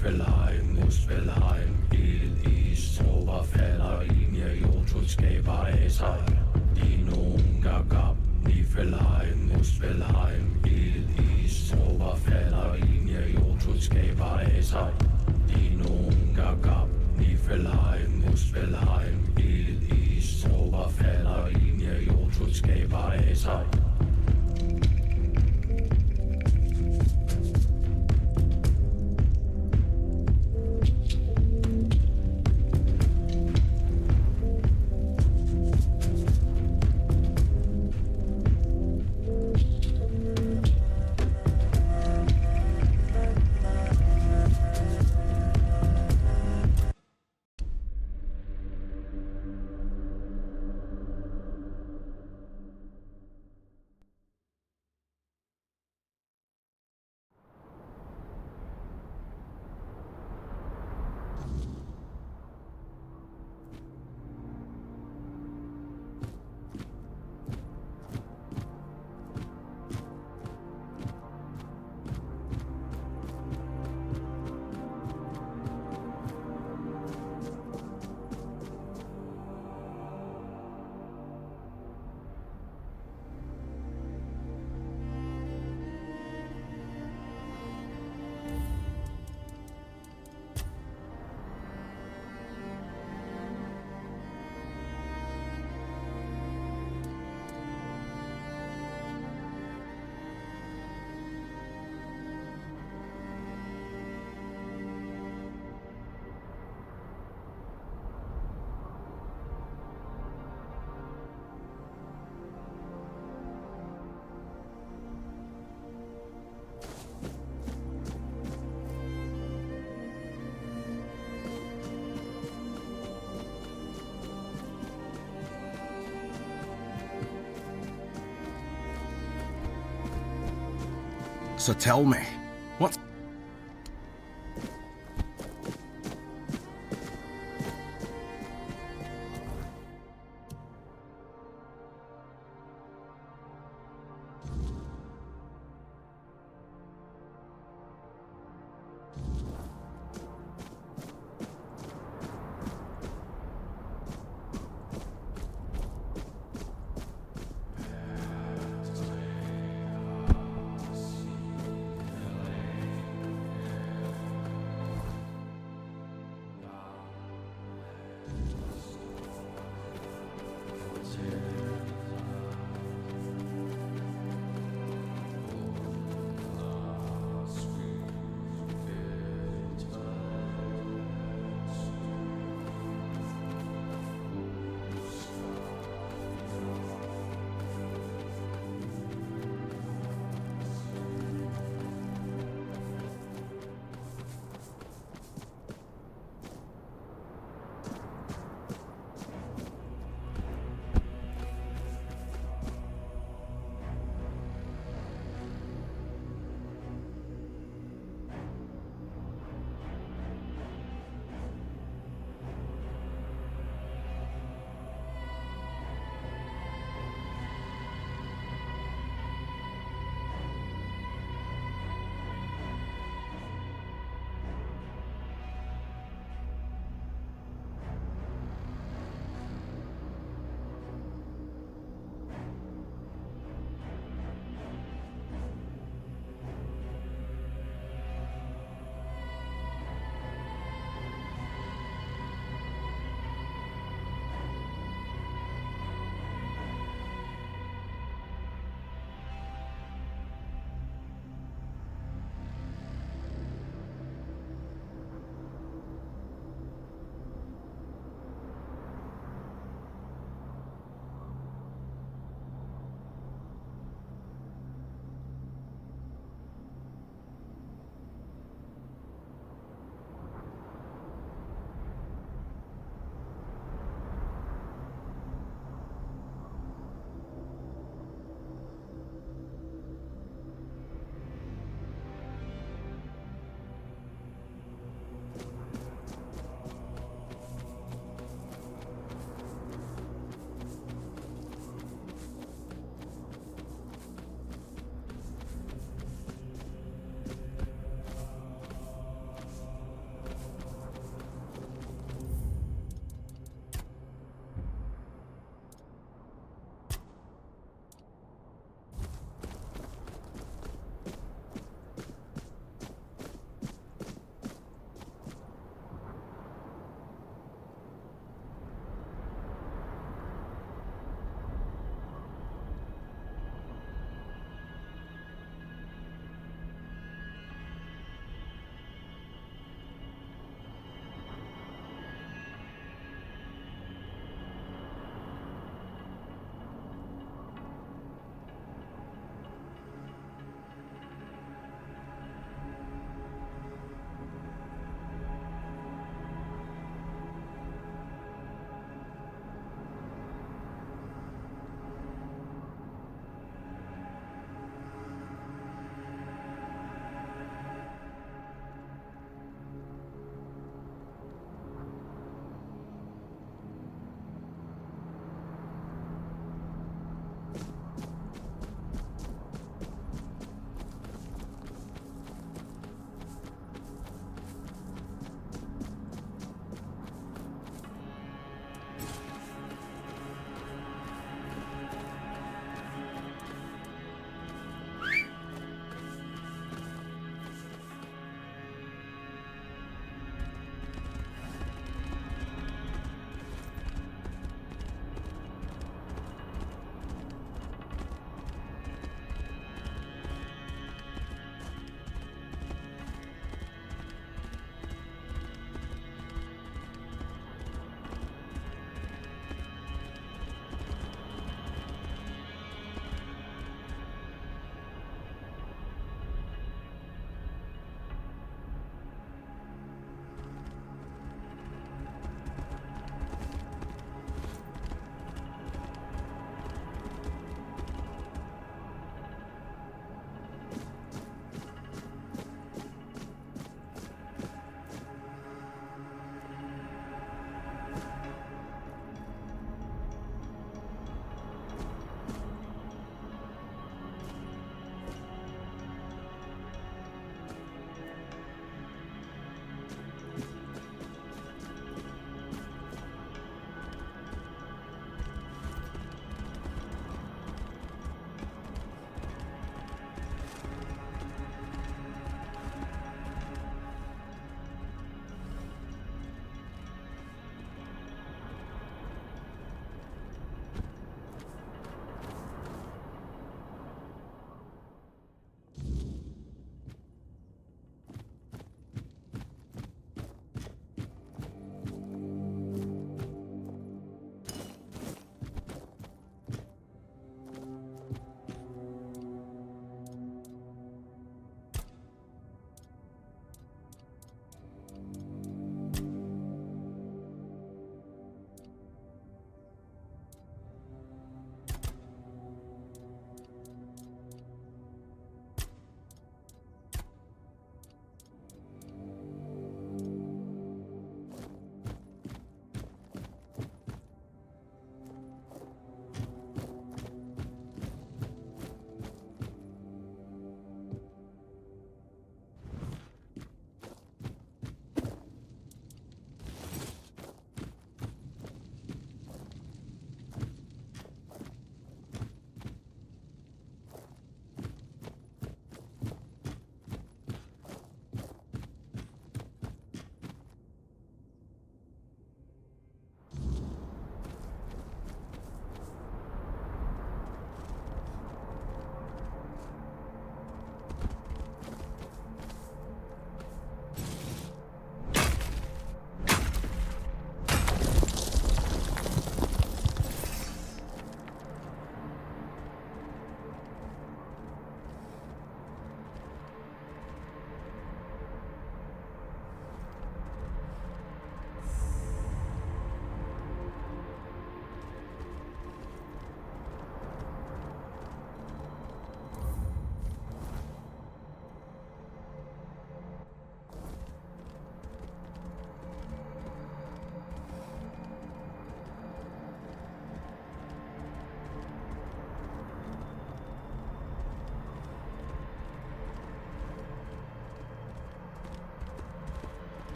Niflheim, Muspelheim, ild, is, tåber falder ind, ja, Jotun skaber af sig. Dinoen gagab, Niflheim, Muspelheim, ild, is, tåber falder ind, ja, Jotun skaber af sig. Dinoen gagab, Niflheim, Muspelheim, ild, is, tåber falder ind, ja, Jotun skaber af sig. So tell me, what?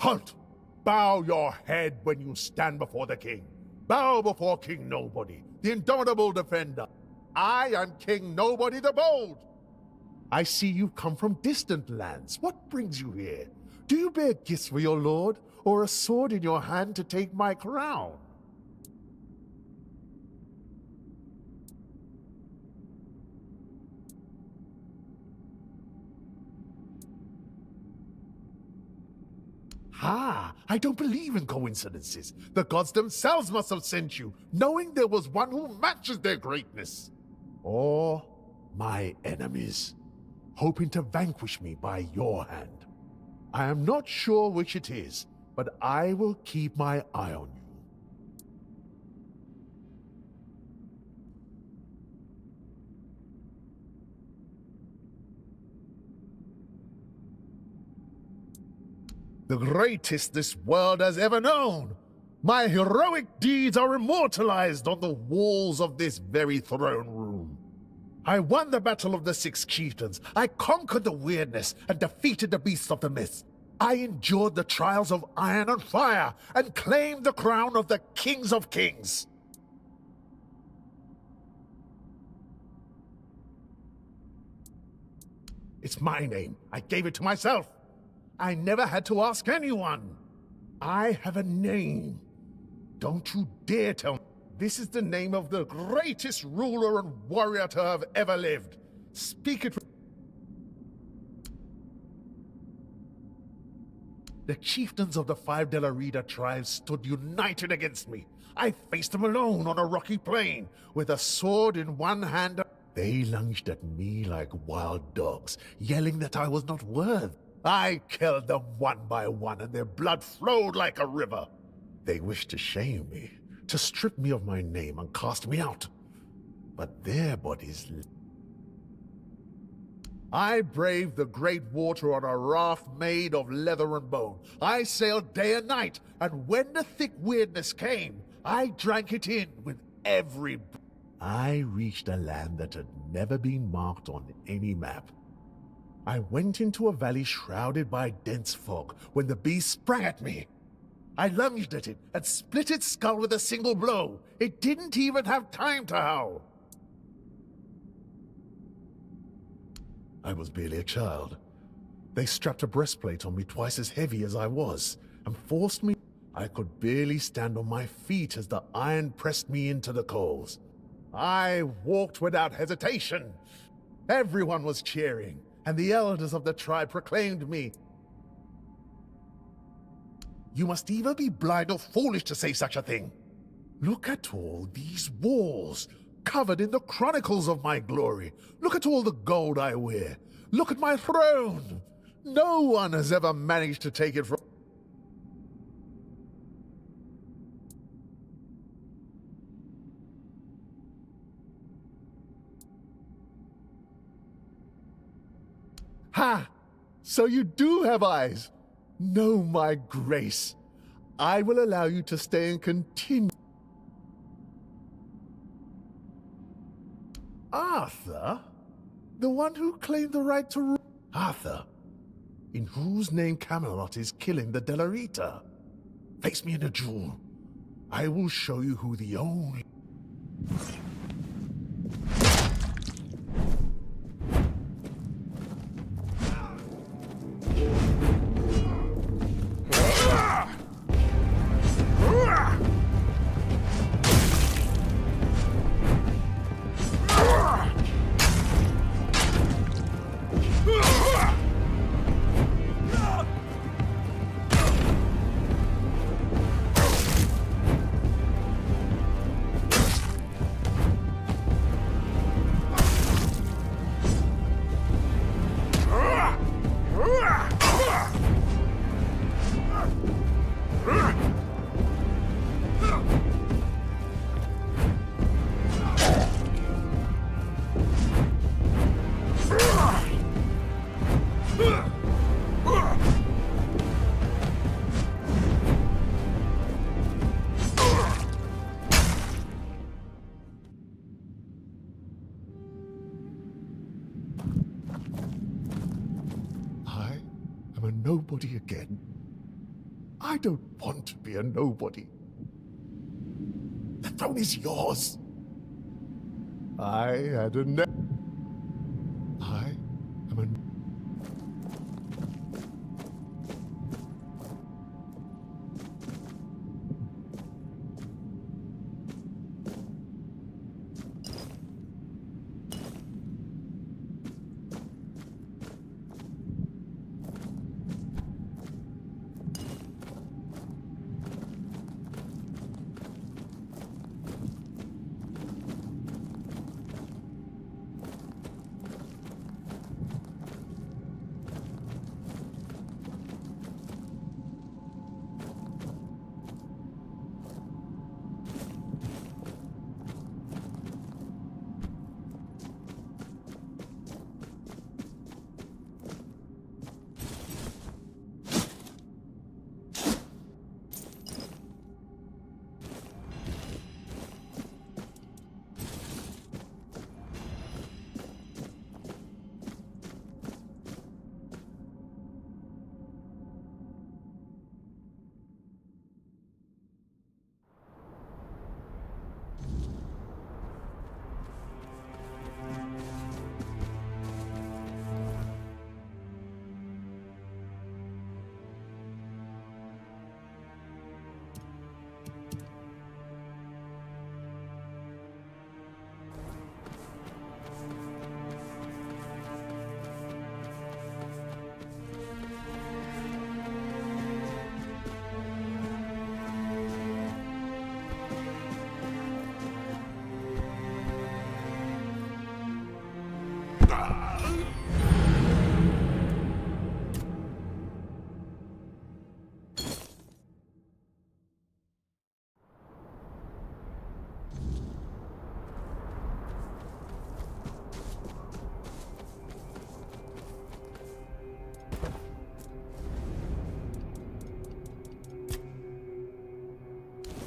Halt! Bow your head when you stand before the king. Bow before King Nobody, the indomitable defender. I am King Nobody the Bold. I see you come from distant lands. What brings you here? Do you bear gifts for your lord, or a sword in your hand to take my crown? Ha! I don't believe in coincidences. The gods themselves must have sent you, knowing there was one who matches their greatness. Or my enemies, hoping to vanquish me by your hand. I am not sure which it is, but I will keep my eye on you. The greatest this world has ever known. My heroic deeds are immortalized on the walls of this very throne room. I won the Battle of the Six Chieftains. I conquered the weirdness and defeated the beasts of the mist. I endured the trials of iron and fire and claimed the crown of the Kings of Kings. It's my name. I gave it to myself. I never had to ask anyone. I have a name. Don't you dare tell me. This is the name of the greatest ruler and warrior to have ever lived. Speak it. The chieftains of the 5 De La Rida tribes stood united against me. I faced them alone on a rocky plain, with a sword in one hand. They lunged at me like wild dogs, yelling that I was not worthy. I killed them one by one, and their blood flowed like a river. They wished to shame me, to strip me of my name and cast me out. But their bodies... I braved the great water on a raft made of leather and bone. I sailed day and night, and when the thick weirdness came, I drank it in with every... I reached a land that had never been marked on any map. I went into a valley shrouded by dense fog when the beast sprang at me. I lunged at it and split its skull with a single blow. It didn't even have time to howl. I was barely a child. They strapped a breastplate on me twice as heavy as I was and forced me. I could barely stand on my feet as the iron pressed me into the coals. I walked without hesitation. Everyone was cheering, and the elders of the tribe proclaimed me. You must either be blind or foolish to say such a thing. Look at all these walls, covered in the chronicles of my glory. Look at all the gold I wear. Look at my throne. No one has ever managed to take it from... Ha! So you do have eyes. Know my grace. I will allow you to stay and continue. Arthur? The one who claimed the right to rule? Arthur, in whose name Camelot is killing the De La Rita. Face me in a duel. I will show you who the only... I am a nobody again. I don't want to be a nobody. The throne is yours. I had a I am a...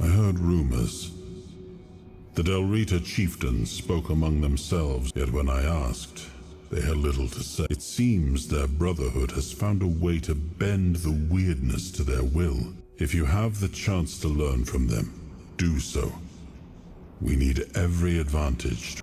I heard rumors. The Delrita chieftains spoke among themselves, yet when I asked, they had little to say. It seems their brotherhood has found a way to bend the weirdness to their will. If you have the chance to learn from them, do so. We need every advantage.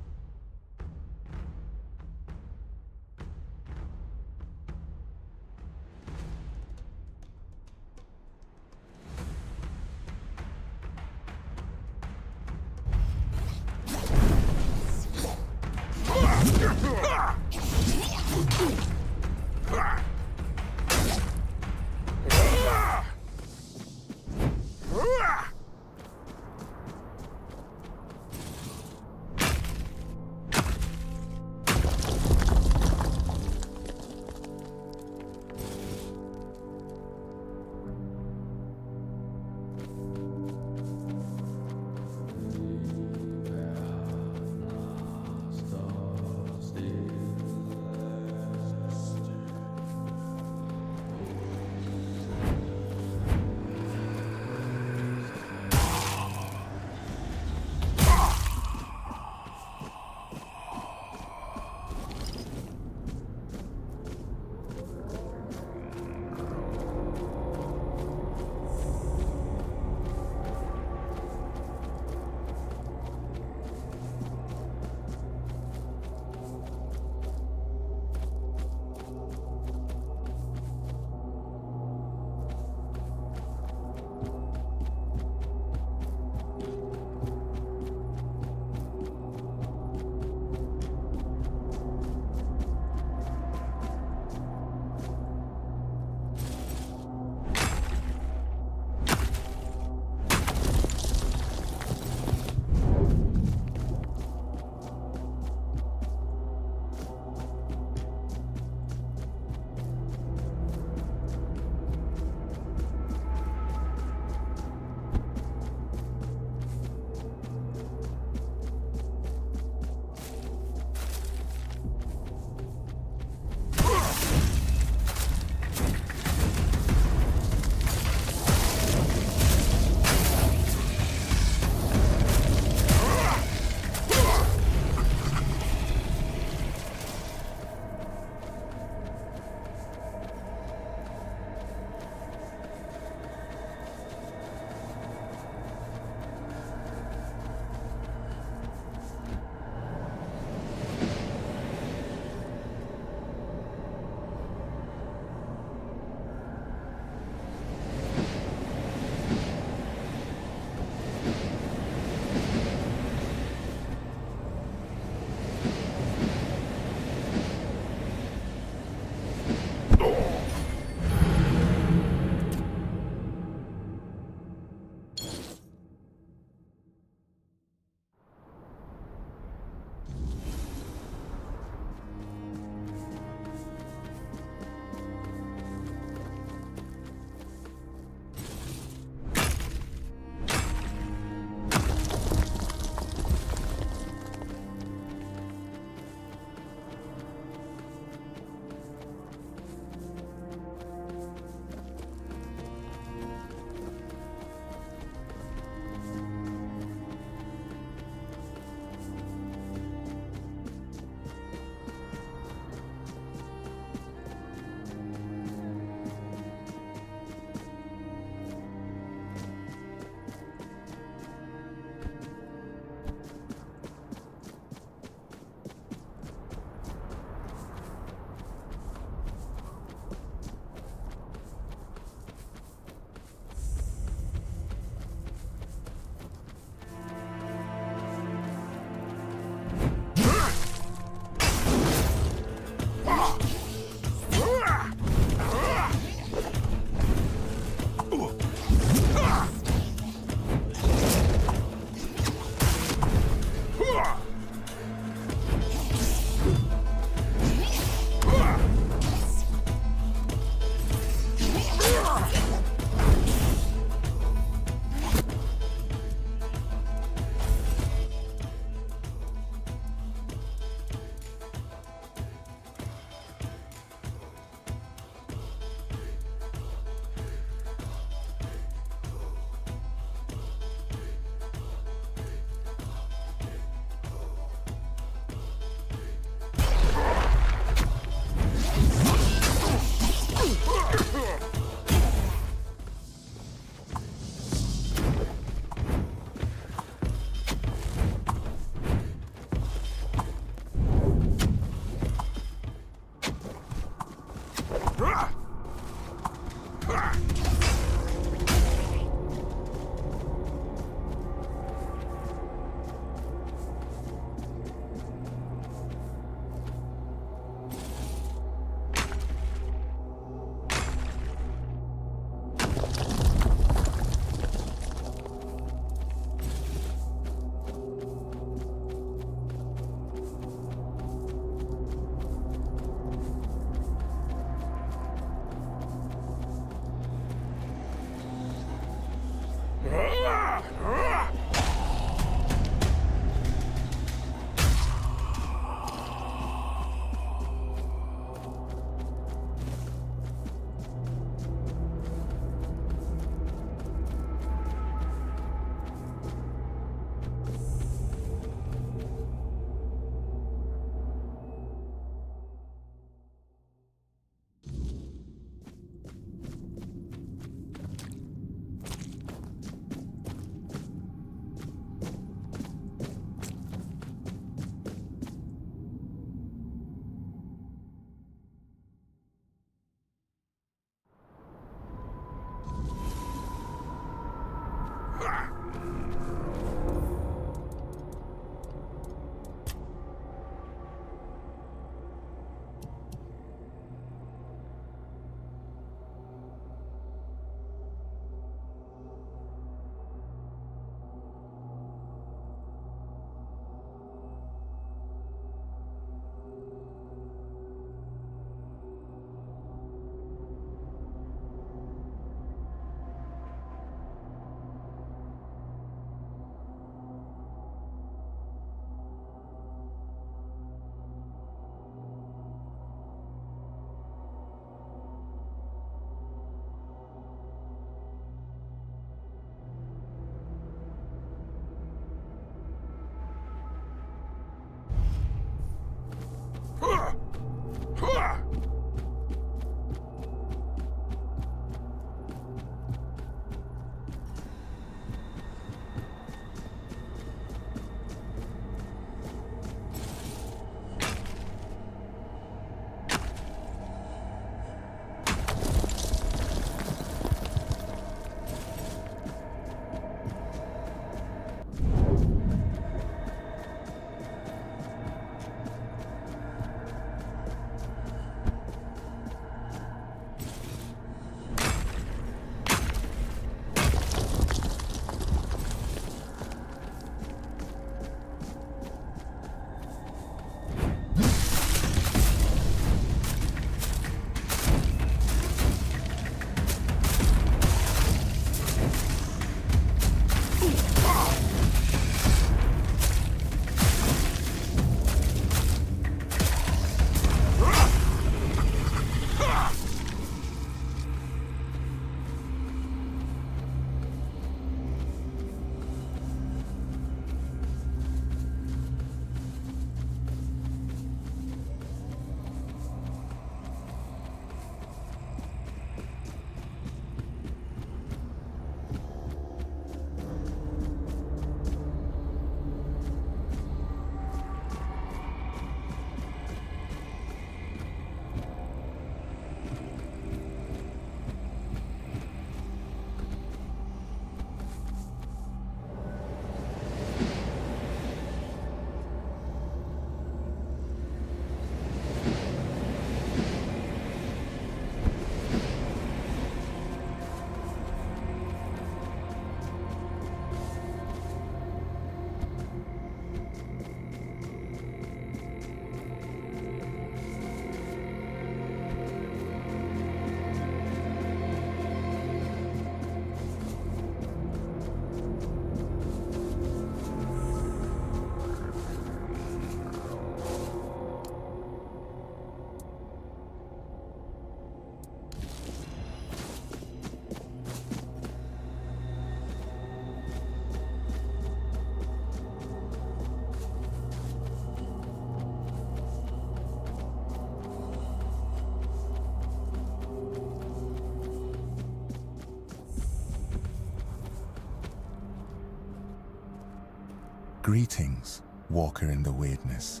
Greetings, walker in the weirdness.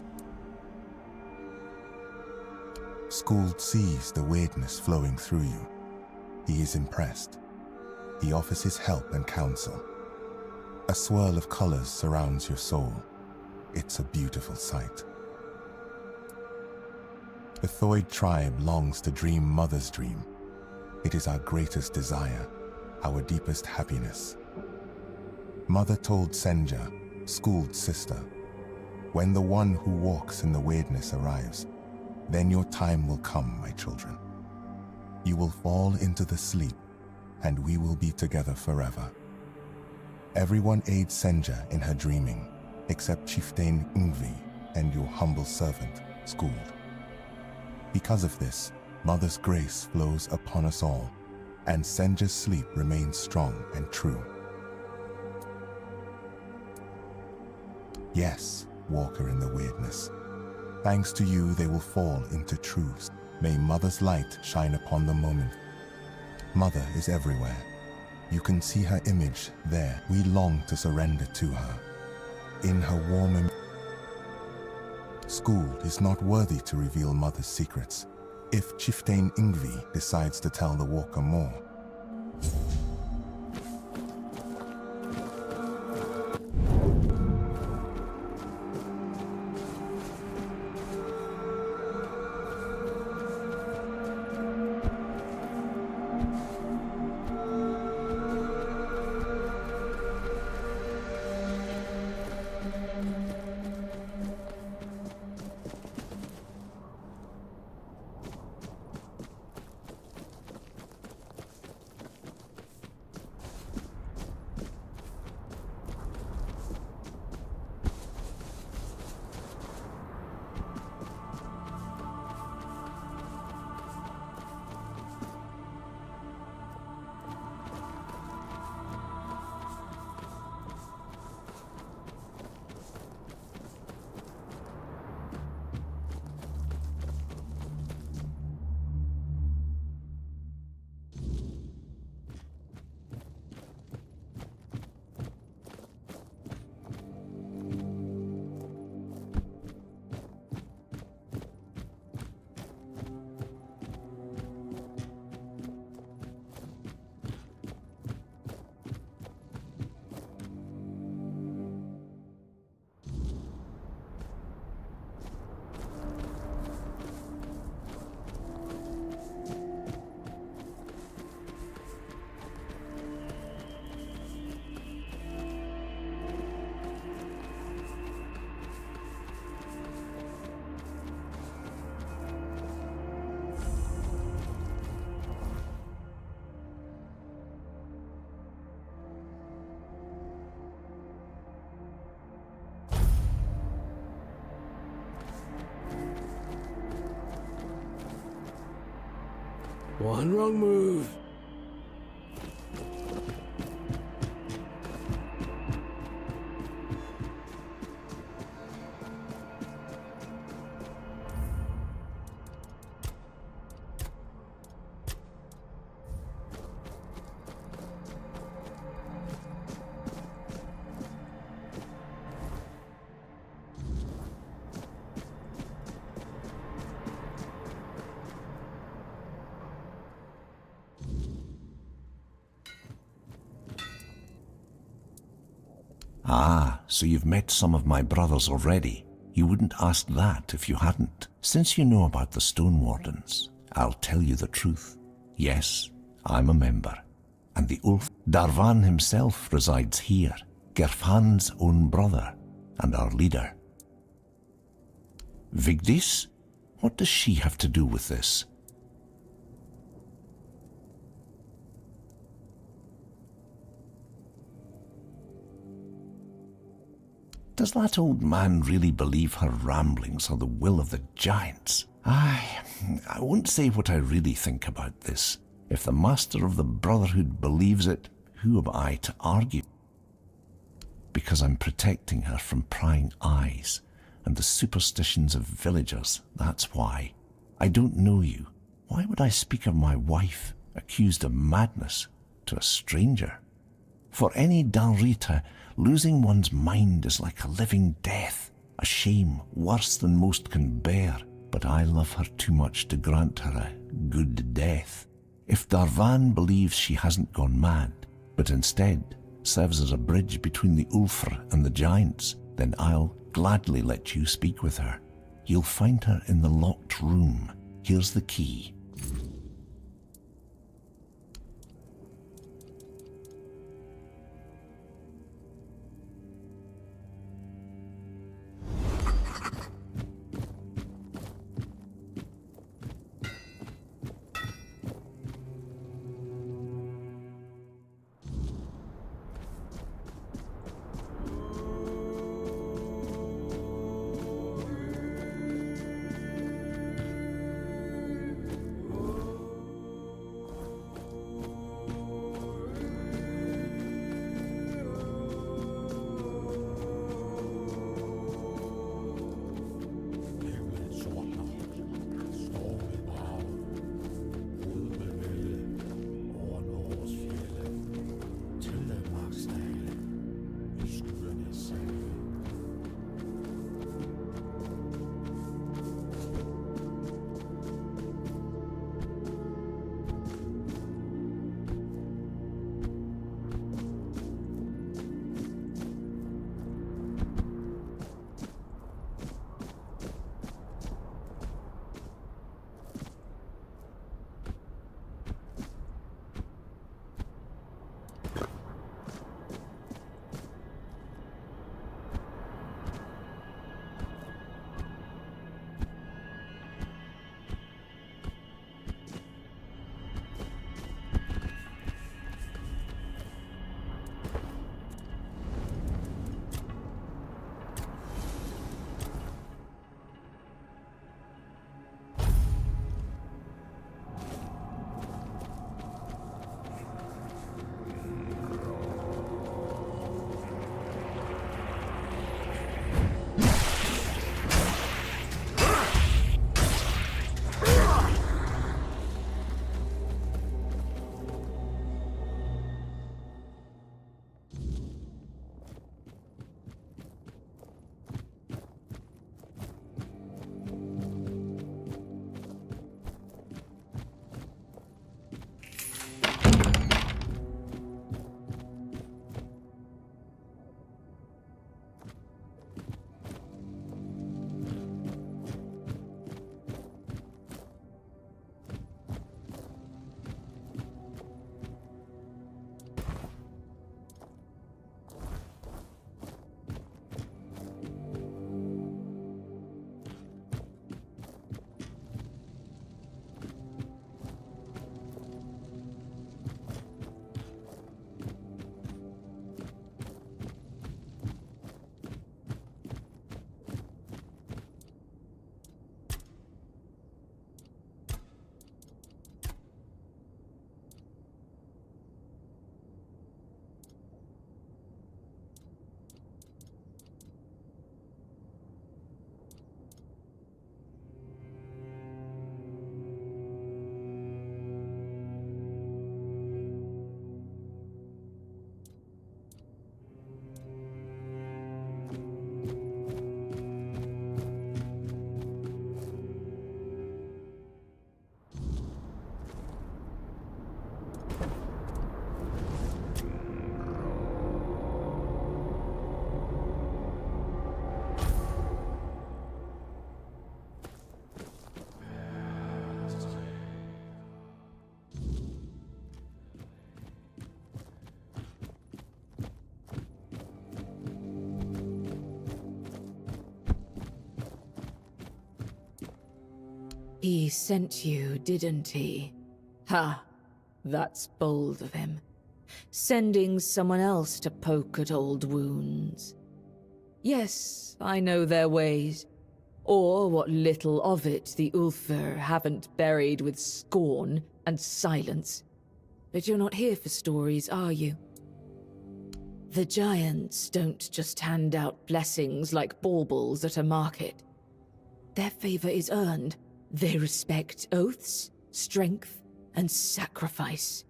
Skuld sees the weirdness flowing through you. He is impressed. He offers his help and counsel. A swirl of colors surrounds your soul. It's a beautiful sight. The Thoid tribe longs to dream Mother's dream. It is our greatest desire, our deepest happiness. Mother told Senja, Skuld's sister, when the one who walks in the weirdness arrives, then your time will come, my children. You will fall into the sleep, and we will be together forever. Everyone aids Senja in her dreaming, except Chieftain Ingvi and your humble servant, Skuld. Because of this, Mother's grace flows upon us all, and Senja's sleep remains strong and true. Yes, walker in the weirdness. Thanks to you, they will fall into truths. May Mother's light shine upon the moment. Mother is everywhere. You can see her image there. We long to surrender to her. In her warm Skuld is not worthy to reveal Mother's secrets. If Chieftain Ingvi decides to tell the walker more, one wrong move. Ah, so you've met some of my brothers already. You wouldn't ask that if you hadn't. Since you know about the Stone Wardens, I'll tell you the truth. Yes, I'm a member. And the Ulf Darvan himself resides here, Gerfan's own brother, and our leader. Vigdis? What does she have to do with this? Does that old man really believe her ramblings are the will of the giants? I won't say what I really think about this. If the master of the Brotherhood believes it, who am I to argue? Because I'm protecting her from prying eyes and the superstitions of villagers, that's why. I don't know you. Why would I speak of my wife, accused of madness, to a stranger? For any Dalrita, losing one's mind is like a living death, a shame worse than most can bear, but I love her too much to grant her a good death. If Darvan believes she hasn't gone mad, but instead serves as a bridge between the Ulfr and the Giants, then I'll gladly let you speak with her. You'll find her in the locked room. Here's the key. He sent you, didn't he? Ha! That's bold of him. Sending someone else to poke at old wounds. Yes, I know their ways. Or what little of it the Ulfr haven't buried with scorn and silence. But you're not here for stories, are you? The Giants don't just hand out blessings like baubles at a market. Their favor is earned. They respect oaths, strength, and sacrifice.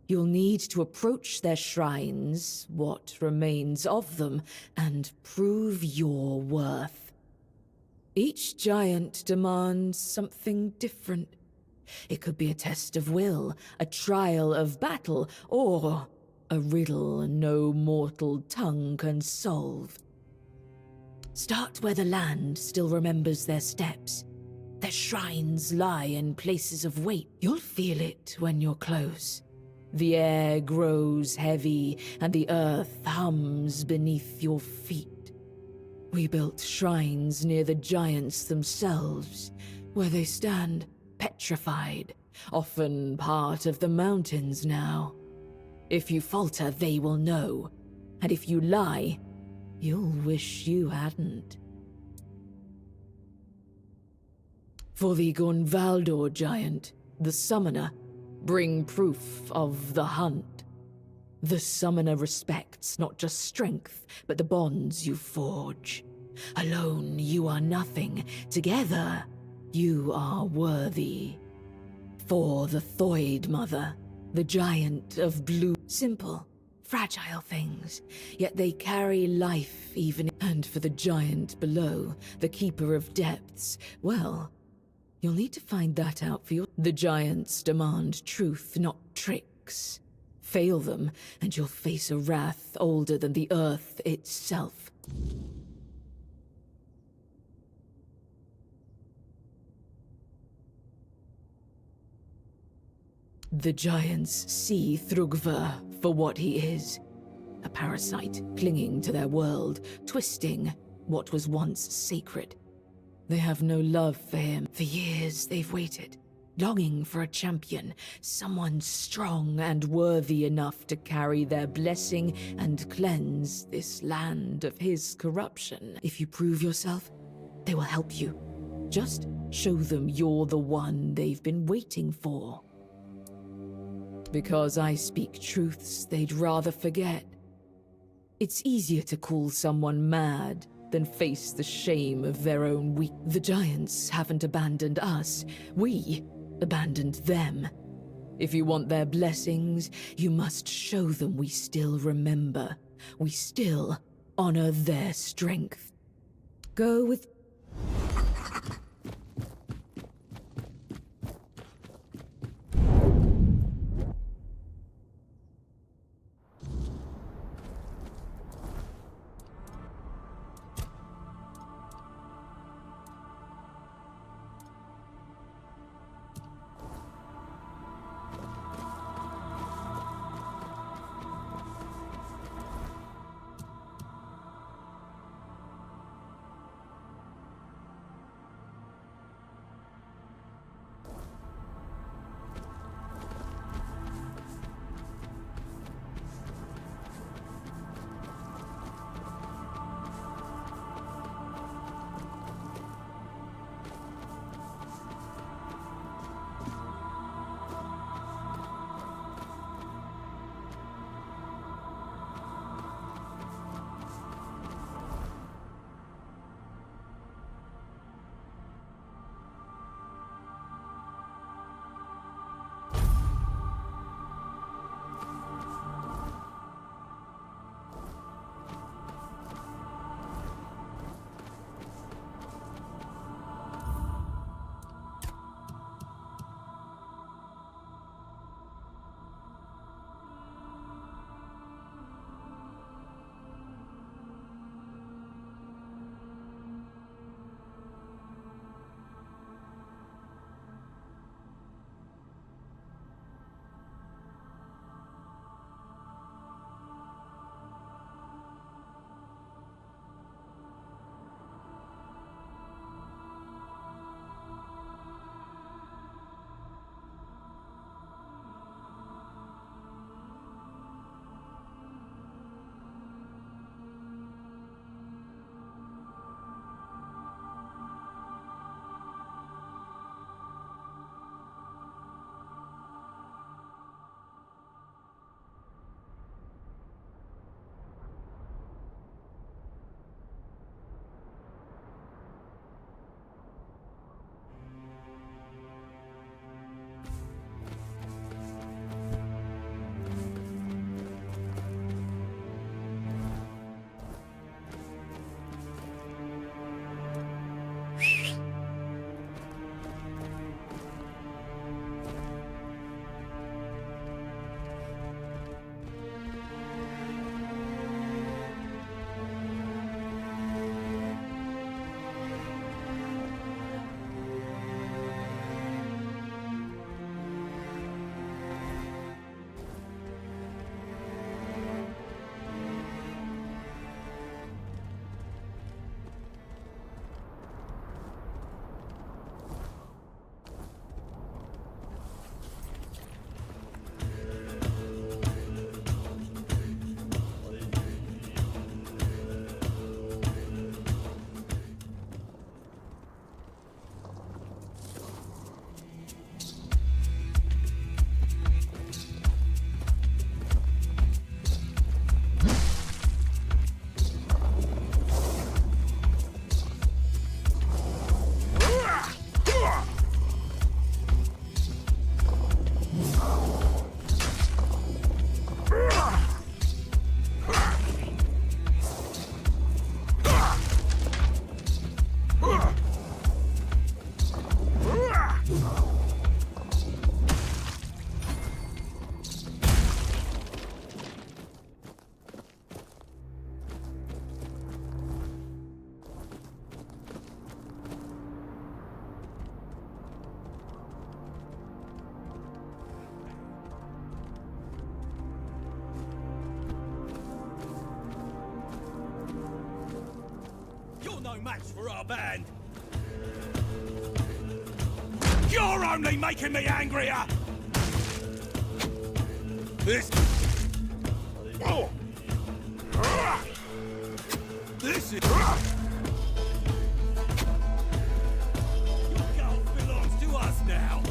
You'll need to approach their shrines, what remains of them, and prove your worth. Each giant demands something different. It could be a test of will, a trial of battle, or a riddle no mortal tongue can solve. Start where the land still remembers their steps. Their shrines lie in places of weight. You'll feel it when you're close. The air grows heavy, and the earth hums beneath your feet. We built shrines near the giants themselves, where they stand petrified, often part of the mountains now. If you falter, they will know, and if you lie, you'll wish you hadn't. For the Gonvaldor giant, the summoner, bring proof of the hunt. The summoner respects not just strength, but the bonds you forge. Alone, you are nothing. Together, you are worthy. For the Thoid Mother, the giant of blue. Simple, fragile things, yet they carry life even. And for the giant below, the Keeper of Depths, well, you'll need to find that out for you. The giants demand truth, not tricks. Fail them, and you'll face a wrath older than the earth itself. The giants see Thrugva for what he is. A parasite clinging to their world, twisting what was once sacred. They have no love for him. For years they've waited, longing for a champion, someone strong and worthy enough to carry their blessing and cleanse this land of his corruption. If you prove yourself, they will help you. Just show them you're the one they've been waiting for. Because I speak truths they'd rather forget. It's easier to call someone mad than face the shame of their own weak. The giants haven't abandoned us. We abandoned them. If you want their blessings, you must show them we still remember. We still honor their strength. Go with... for our band. You're only making me angrier! This... Oh! This is... Your cult belongs to us now!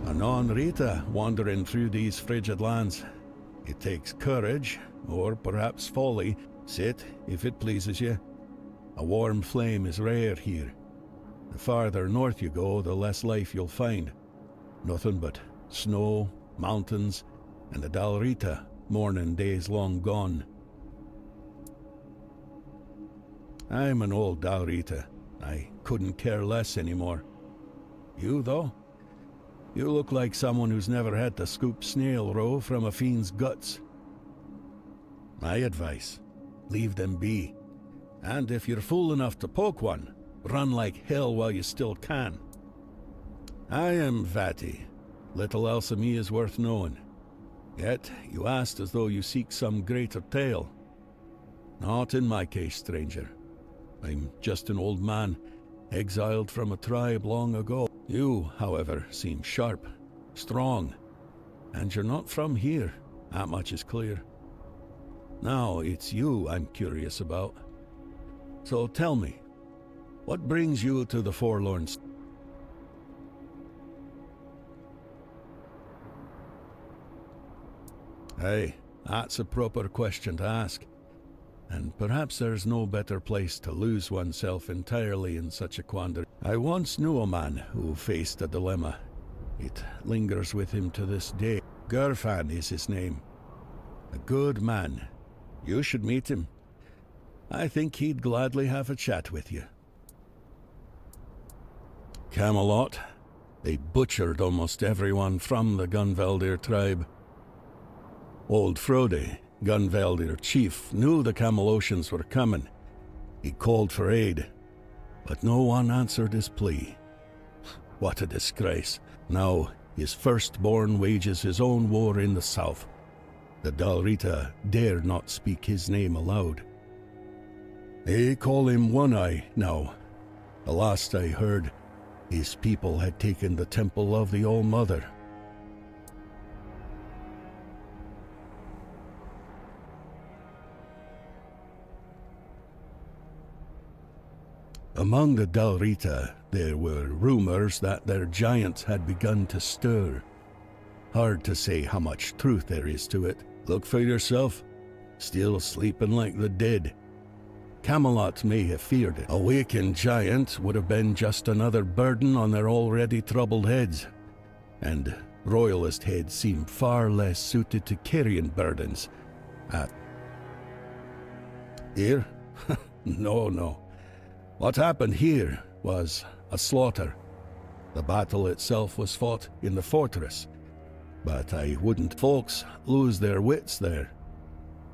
Anon Rita wandering through these frigid lands. It takes courage, or perhaps folly. Sit, if it pleases you. A warm flame is rare here. The farther north you go, the less life you'll find. Nothing but snow, mountains, and the Dalrita, mourning days long gone. I'm an old Dalrita. I couldn't care less anymore. You, though? You look like someone who's never had to scoop snail roe from a fiend's guts. My advice, leave them be. And if you're fool enough to poke one, run like hell while you still can. I am Vati. Little else of me is worth knowing. Yet you asked as though you seek some greater tale. Not in my case, stranger. I'm just an old man, exiled from a tribe long ago. You, however, seem sharp, strong, and you're not from here. That much is clear. Now, it's you I'm curious about. So tell me, what brings you to the Forlorn? Hey, that's a proper question to ask. And perhaps there's no better place to lose oneself entirely in such a quandary. I once knew a man who faced a dilemma. It lingers with him to this day. Gurfan is his name. A good man. You should meet him. I think he'd gladly have a chat with you. Camelot. They butchered almost everyone from the Gunveldir tribe. Old Frode, Gunveldir chief, knew the Camelosians were coming. He called for aid, but no one answered his plea. What a disgrace. Now his firstborn wages his own war in the south. The Dalrita dare not speak his name aloud. They call him One-Eye now. The last I heard, his people had taken the temple of the All-Mother. Among the Dalrita, there were rumors that their giants had begun to stir. Hard to say how much truth there is to it. Look for yourself. Still sleeping like the dead. Camelot may have feared it. A wakened giant would have been just another burden on their already troubled heads. And royalist heads seem far less suited to carrying burdens. Here? No. What happened here was a slaughter. The battle itself was fought in the fortress, but I wouldn't folks lose their wits there.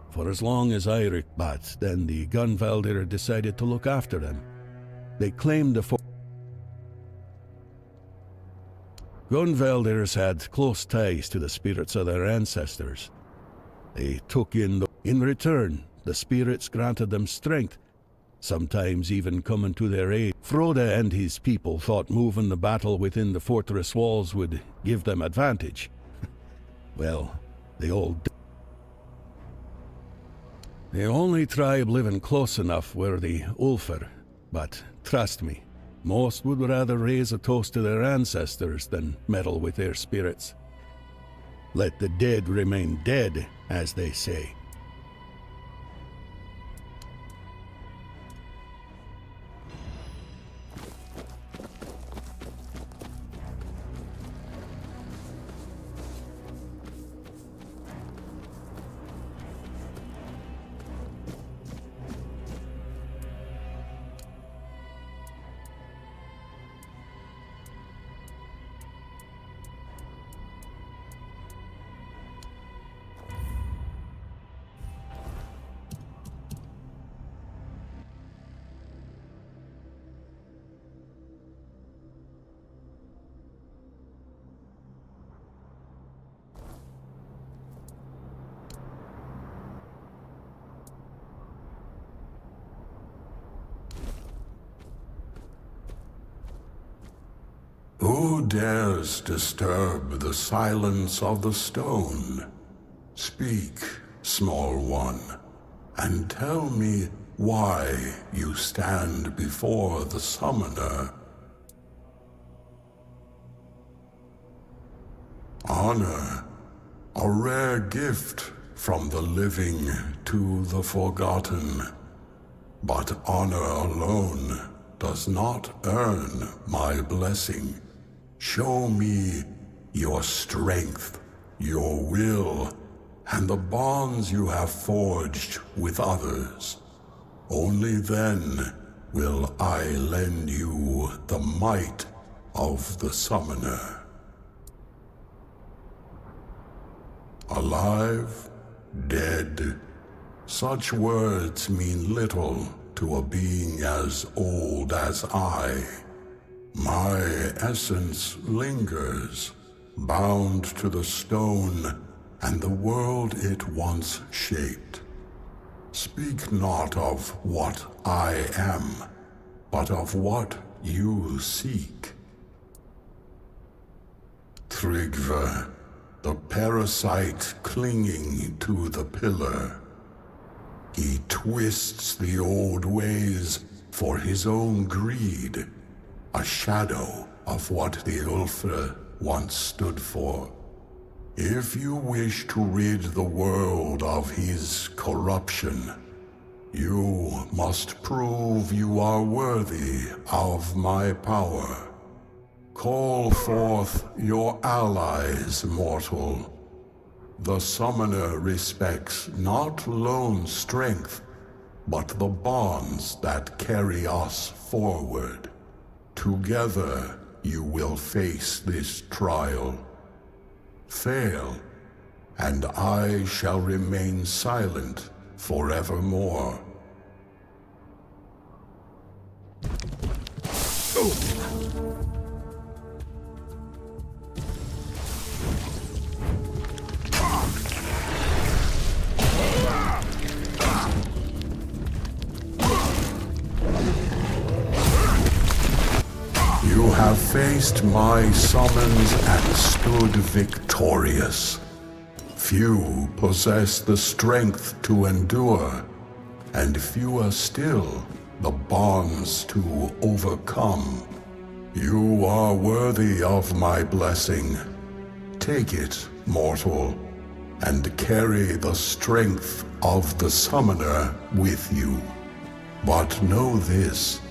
For as long as but then the Gunveldir decided to look after them. They claimed the Gunveldirs had close ties to the spirits of their ancestors. They took in return, the spirits granted them strength, sometimes even coming to their aid. Frode and his people thought moving the battle within the fortress walls would give them advantage. Well, they all did. The only tribe living close enough were the Ulfar, but trust me, most would rather raise a toast to their ancestors than meddle with their spirits. Let the dead remain dead, as they say. Who dares disturb the silence of the stone? Speak, small one, and tell me why you stand before the summoner. Honor, a rare gift from the living to the forgotten. But honor alone does not earn my blessing. Show me your strength, your will, and the bonds you have forged with others. Only then will I lend you the might of the summoner. Alive, dead, such words mean little to a being as old as I. My essence lingers, bound to the stone and the world it once shaped. Speak not of what I am, but of what you seek. Tryggve, the parasite clinging to the pillar. He twists the old ways for his own greed, a shadow of what the Ulfr once stood for. If you wish to rid the world of his corruption, you must prove you are worthy of my power. Call forth your allies, mortal. The summoner respects not lone strength, but the bonds that carry us forward. Together you will face this trial. Fail, and I shall remain silent forevermore. You have faced my summons and stood victorious. Few possess the strength to endure, and fewer still the bonds to overcome. You are worthy of my blessing. Take it, mortal, and carry the strength of the summoner with you. But know this.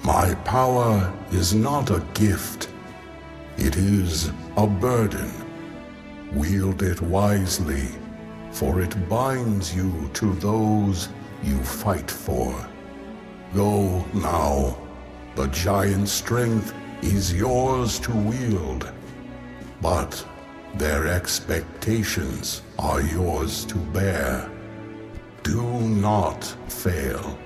My power is not a gift. It is a burden. Wield it wisely, for it binds you to those you fight for. Go now. The giant strength is yours to wield, but their expectations are yours to bear. Do not fail.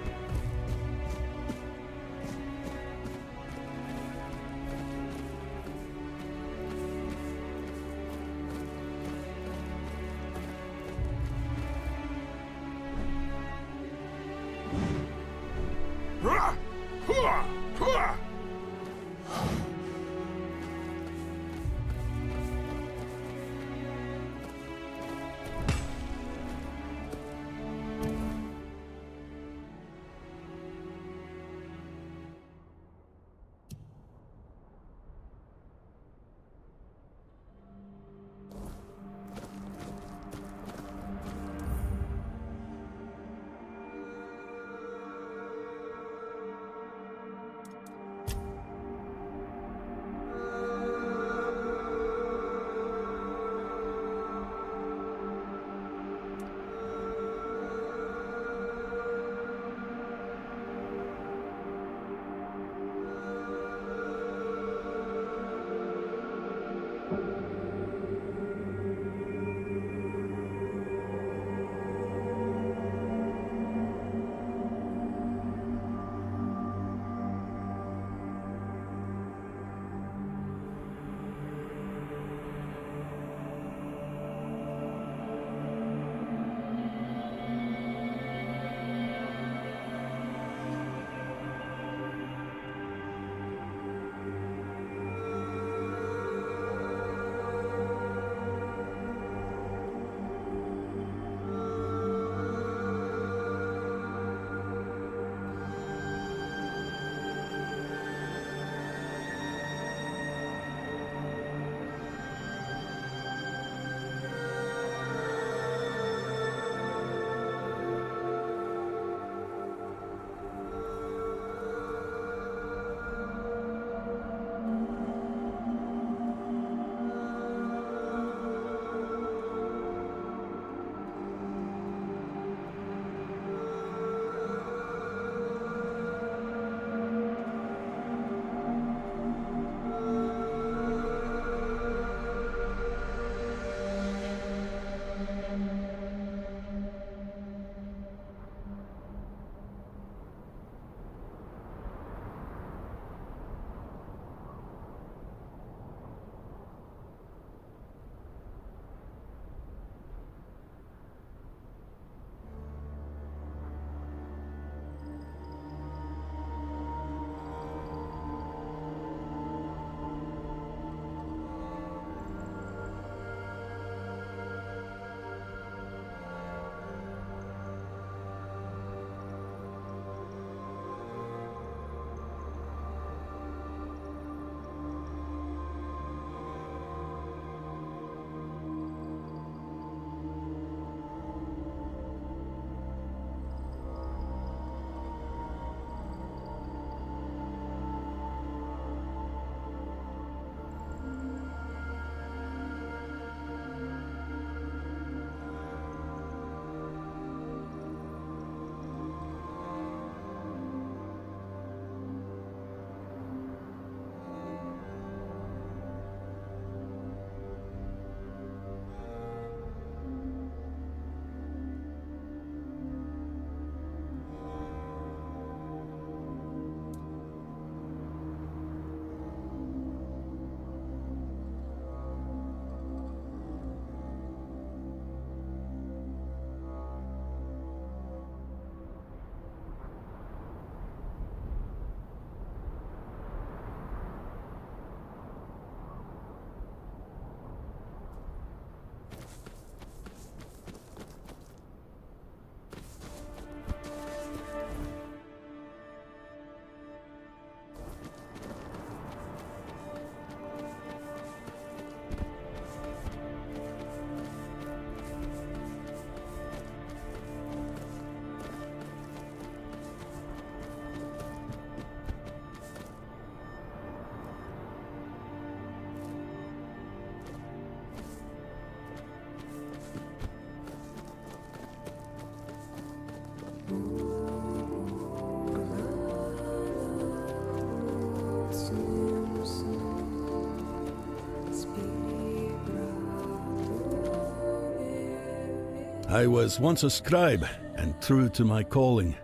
I was once a scribe, and true to my calling.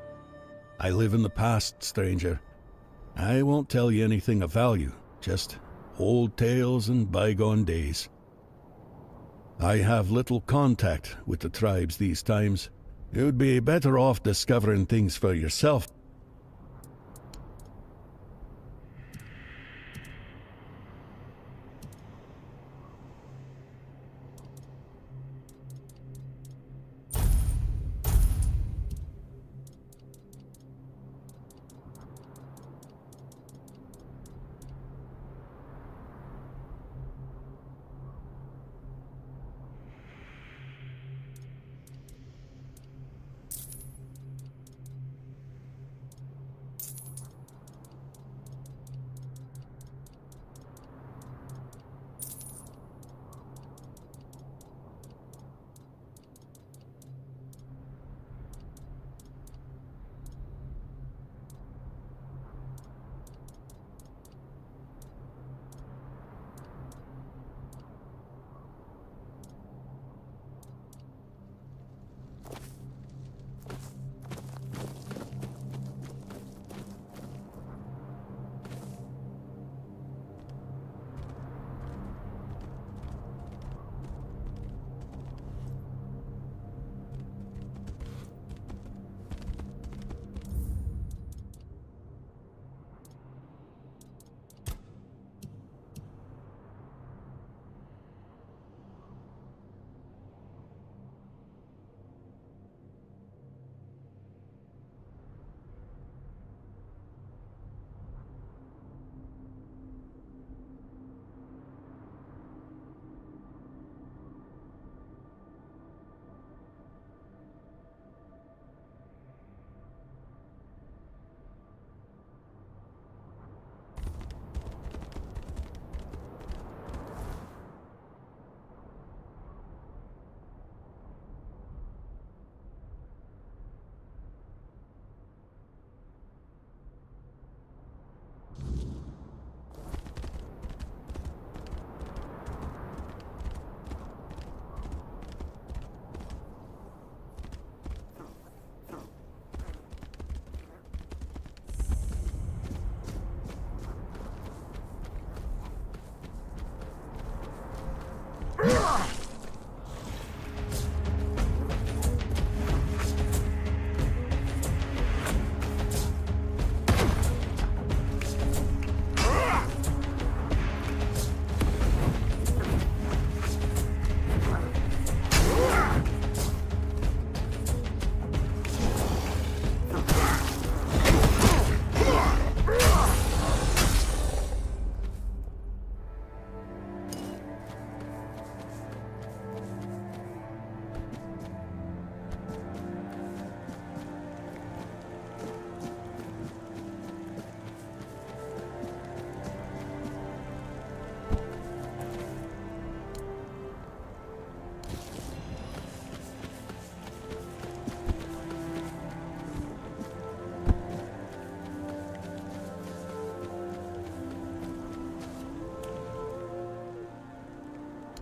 I live in the past, stranger. I won't tell you anything of value, just old tales and bygone days. I have little contact with the tribes these times. You'd be better off discovering things for yourself.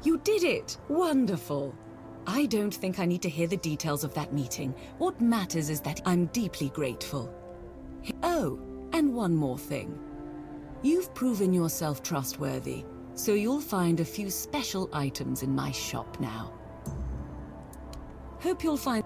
You did it! Wonderful! I don't think I need to hear the details of that meeting. What matters is that I'm deeply grateful. Oh, and one more thing. You've proven yourself trustworthy, so you'll find a few special items in my shop now. Hope you'll find...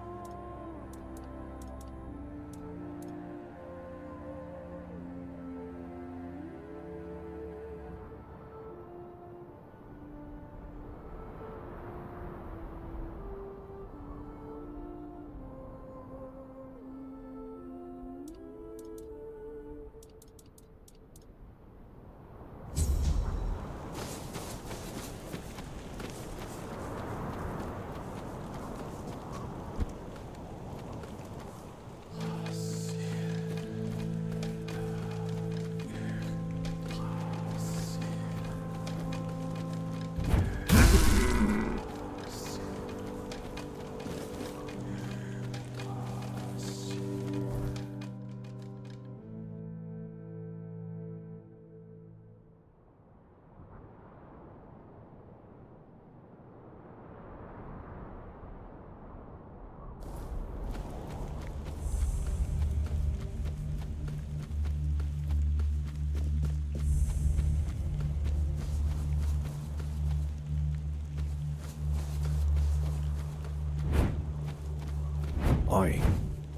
Why,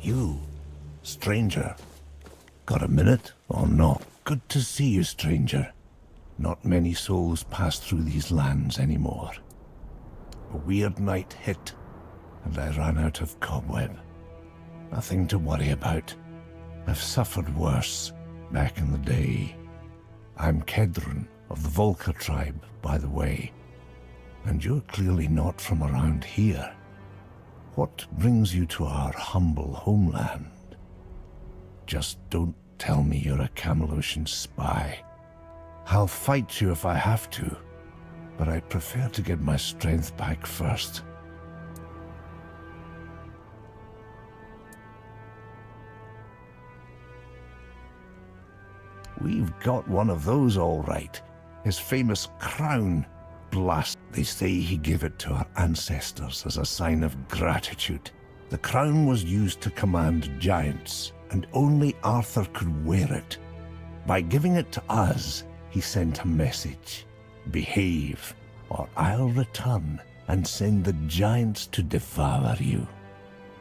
you, stranger. Got a minute or not? Good to see you, stranger. Not many souls pass through these lands anymore. A weird night hit, and I ran out of cobweb. Nothing to worry about. I've suffered worse back in the day. I'm Kedron of the Volker tribe, by the way. And you're clearly not from around here. What brings you to our humble homeland? Just don't tell me you're a Camelosian spy. I'll fight you if I have to, but I'd prefer to get my strength back first. We've got one of those all right. His famous crown. Blast. They say he gave it to our ancestors as a sign of gratitude. The crown was used to command giants, and only Arthur could wear it. By giving it to us, he sent a message. Behave, or I'll return and send the giants to devour you.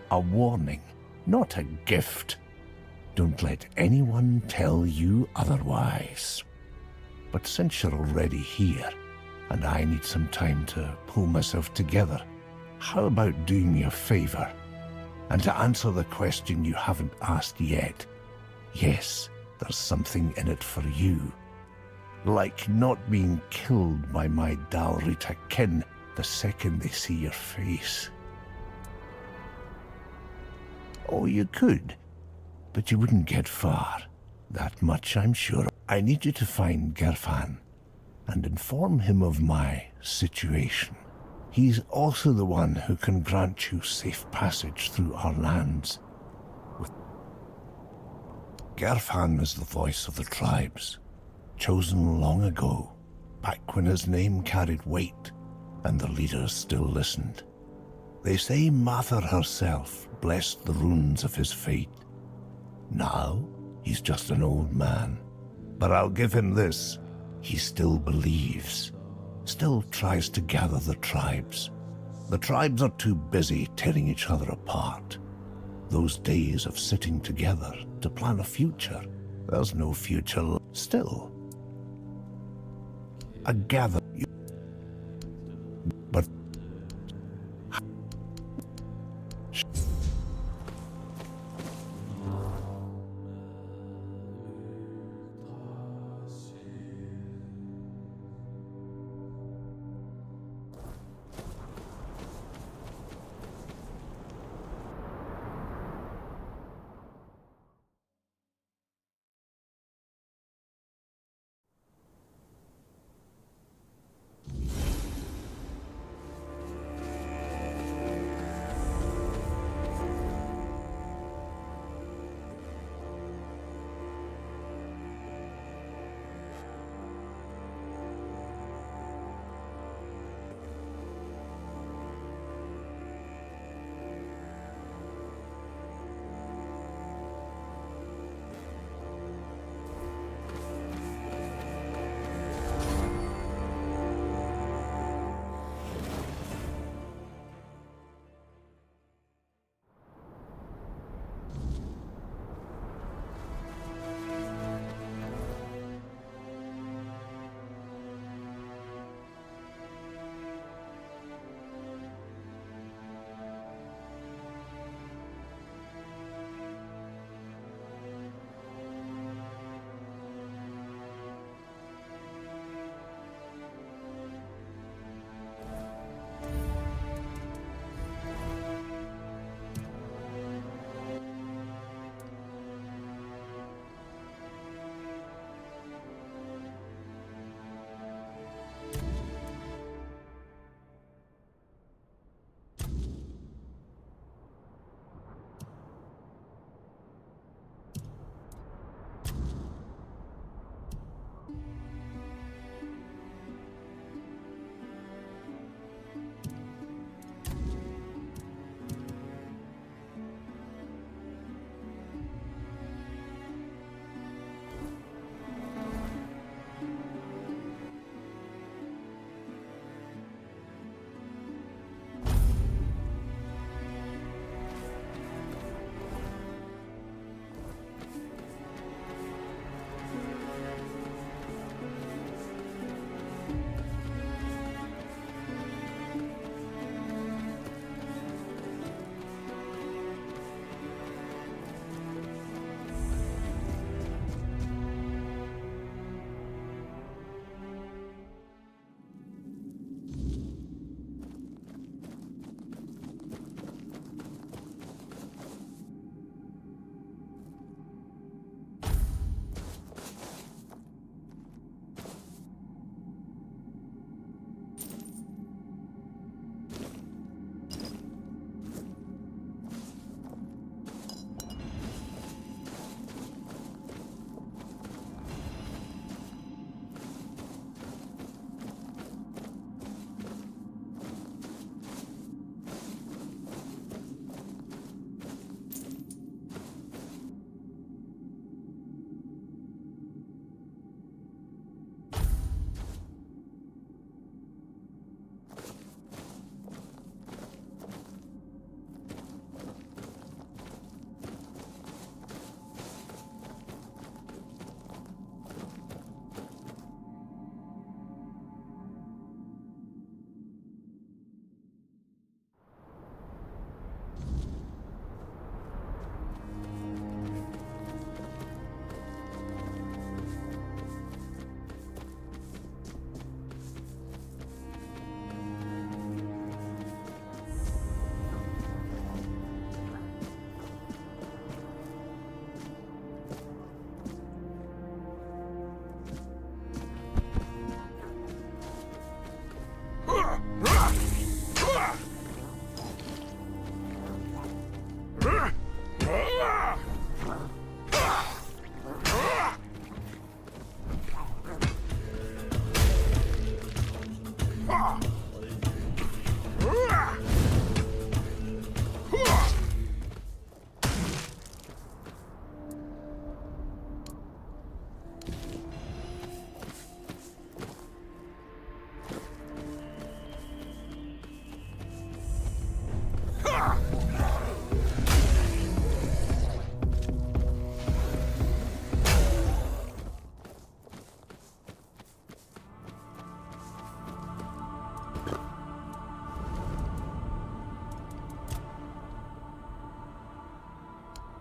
A warning, not a gift. Don't let anyone tell you otherwise. But since you're already here, and I need some time to pull myself together, how about doing me a favor? And to answer the question you haven't asked yet, yes, there's something in it for you. Like not being killed by my Dalrita kin the second they see your face. Oh, you could, but you wouldn't get far. That much I'm sure. I need you to find Gerfan and inform him of my situation. He's also the one who can grant you safe passage through our lands. Gerfan is the voice of the tribes, chosen long ago, back when his name carried weight and the leaders still listened. They say Mather herself blessed the runes of his fate. Now, he's just an old man. But I'll give him this. He still believes. Still tries to gather the tribes. The tribes are too busy tearing each other apart. Those days of sitting together to plan a future. There's no future still. I gather you. But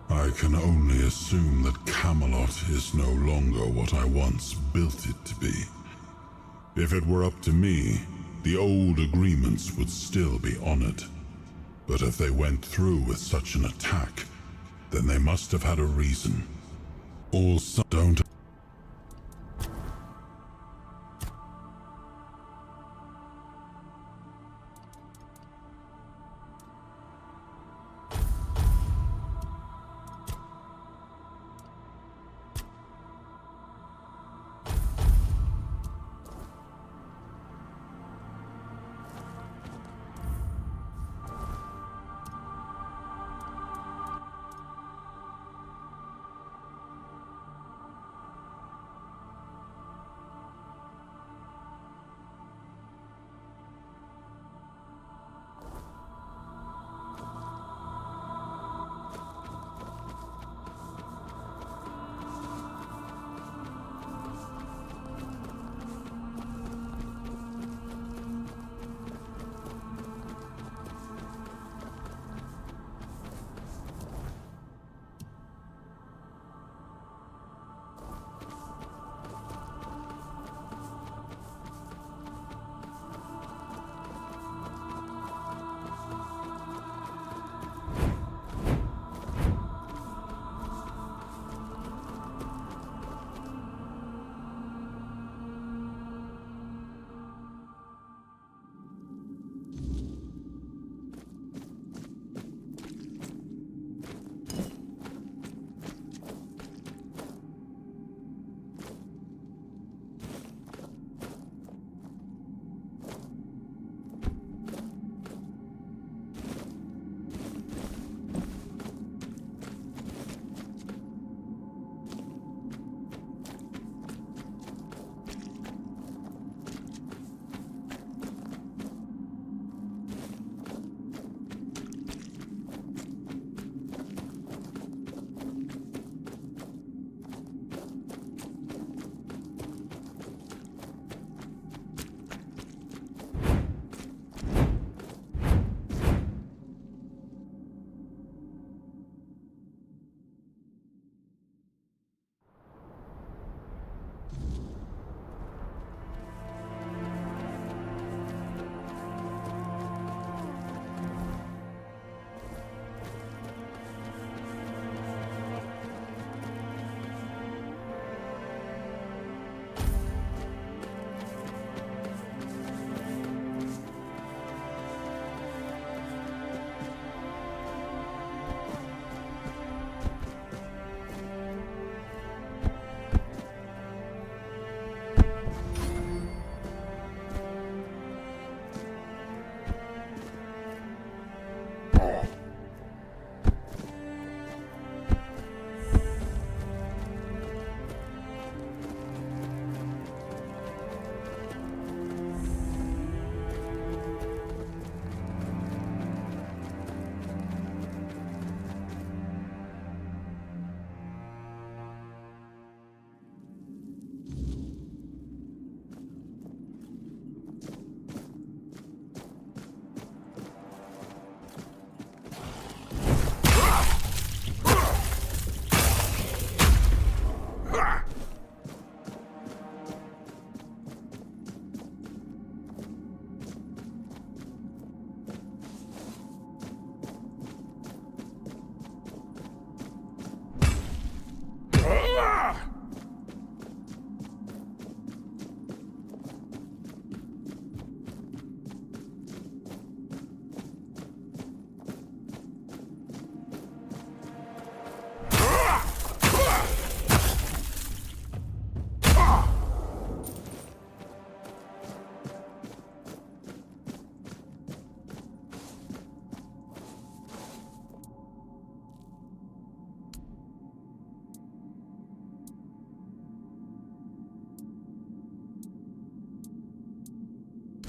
I can only assume that Camelot is no longer what I once built it to be. If it were up to me, the old agreements would still be honored. But if they went through with such an attack, then they must have had a reason. Also, don't...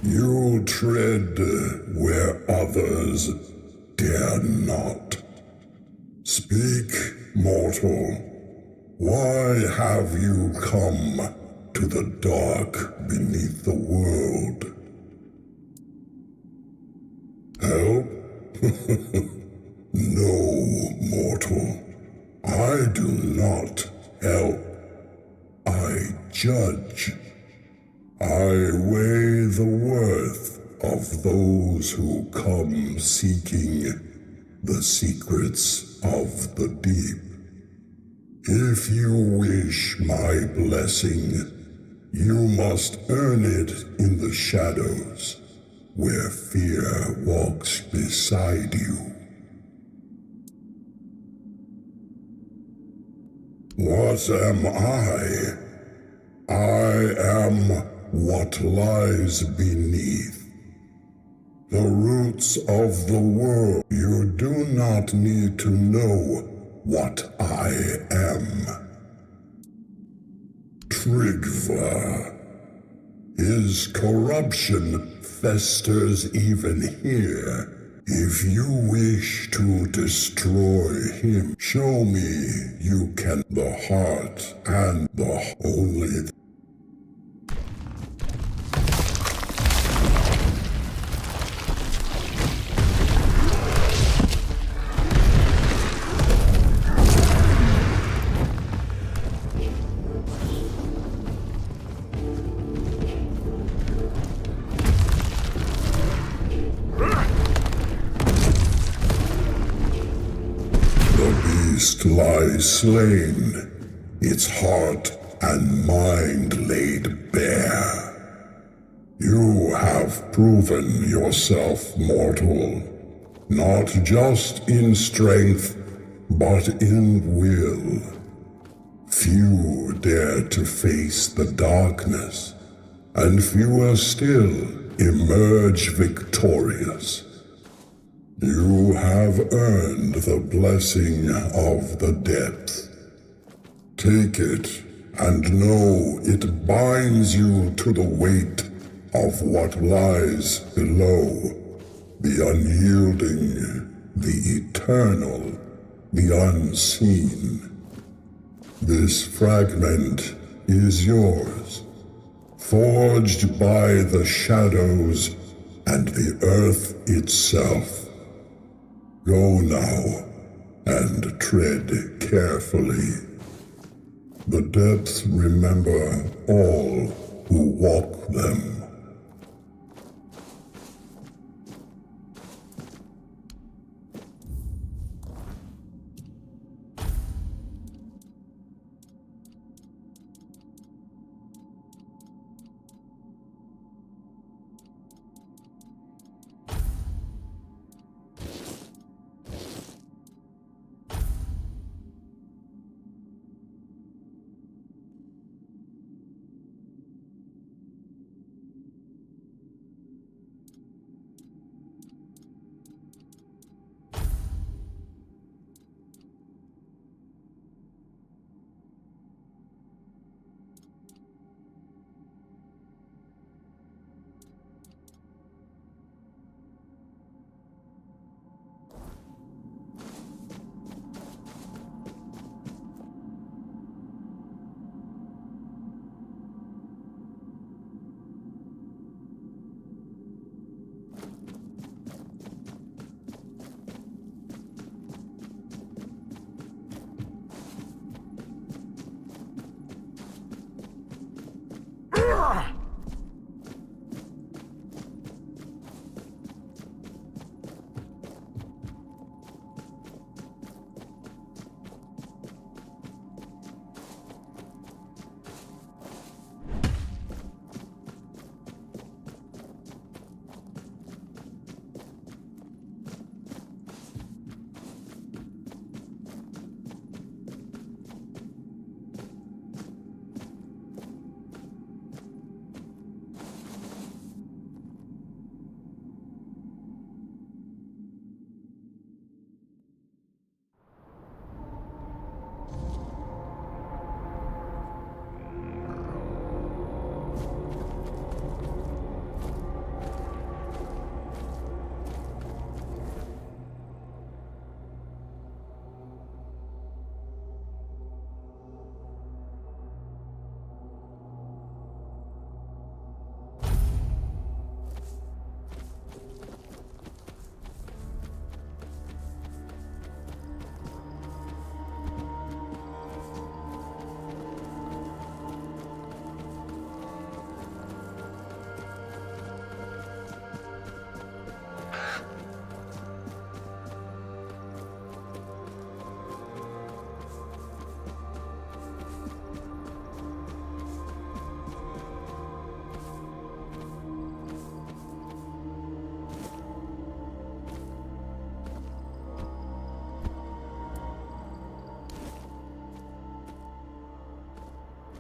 You tread where others dare care not. Speak, mortal. Why have you come to the dark beneath the world? Help? No, mortal. I do not help. I judge. I weigh the worth of those who come seeking the secrets of the deep. If you wish my blessing, you must earn it in the shadows, where fear walks beside you. What am I? I am what lies beneath. The roots of the world. You do not need to know what I am. Trigva. His corruption festers even here. If you wish to destroy him, show me you can. The heart and the only. Lies slain, its heart and mind laid bare. You have proven yourself mortal, not just in strength, but in will. Few dare to face the darkness, and fewer still emerge victorious. You have earned the blessing of the depth. Take it, and know it binds you to the weight of what lies below. The unyielding, the eternal, the unseen. This fragment is yours, forged by the shadows and the earth itself. Go now, and tread carefully. The depths remember all who walk them.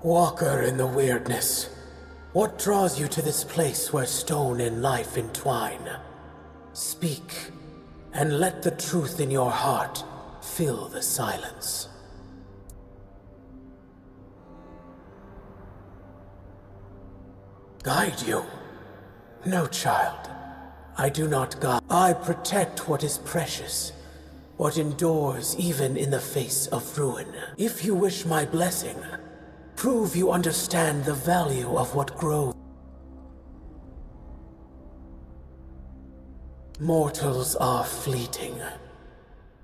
Walker in the weirdness. What draws you to this place where stone and life entwine? Speak, and let the truth in your heart fill the silence. Guide you? No, child. I do not guide. I protect what is precious, what endures even in the face of ruin. If you wish my blessing, prove you understand the value of what grows. Mortals are fleeting,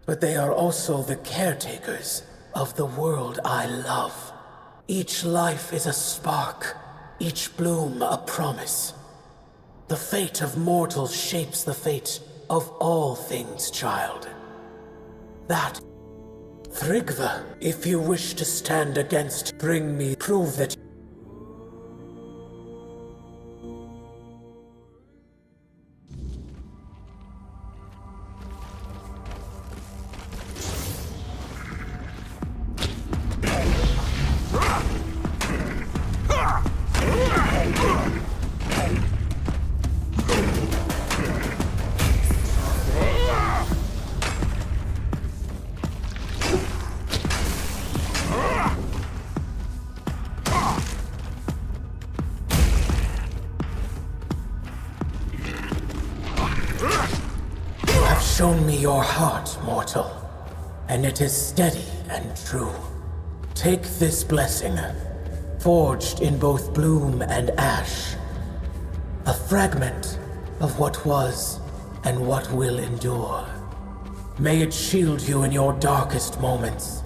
but they are also the caretakers of the world I love. Each life is a spark, each bloom a promise. The fate of mortals shapes the fate of all things, child. That Thrigva, if you wish to stand against, bring me prove that. Shown me your heart, mortal, and it is steady and true. Take this blessing, forged in both bloom and ash, a fragment of what was and what will endure. May it shield you in your darkest moments,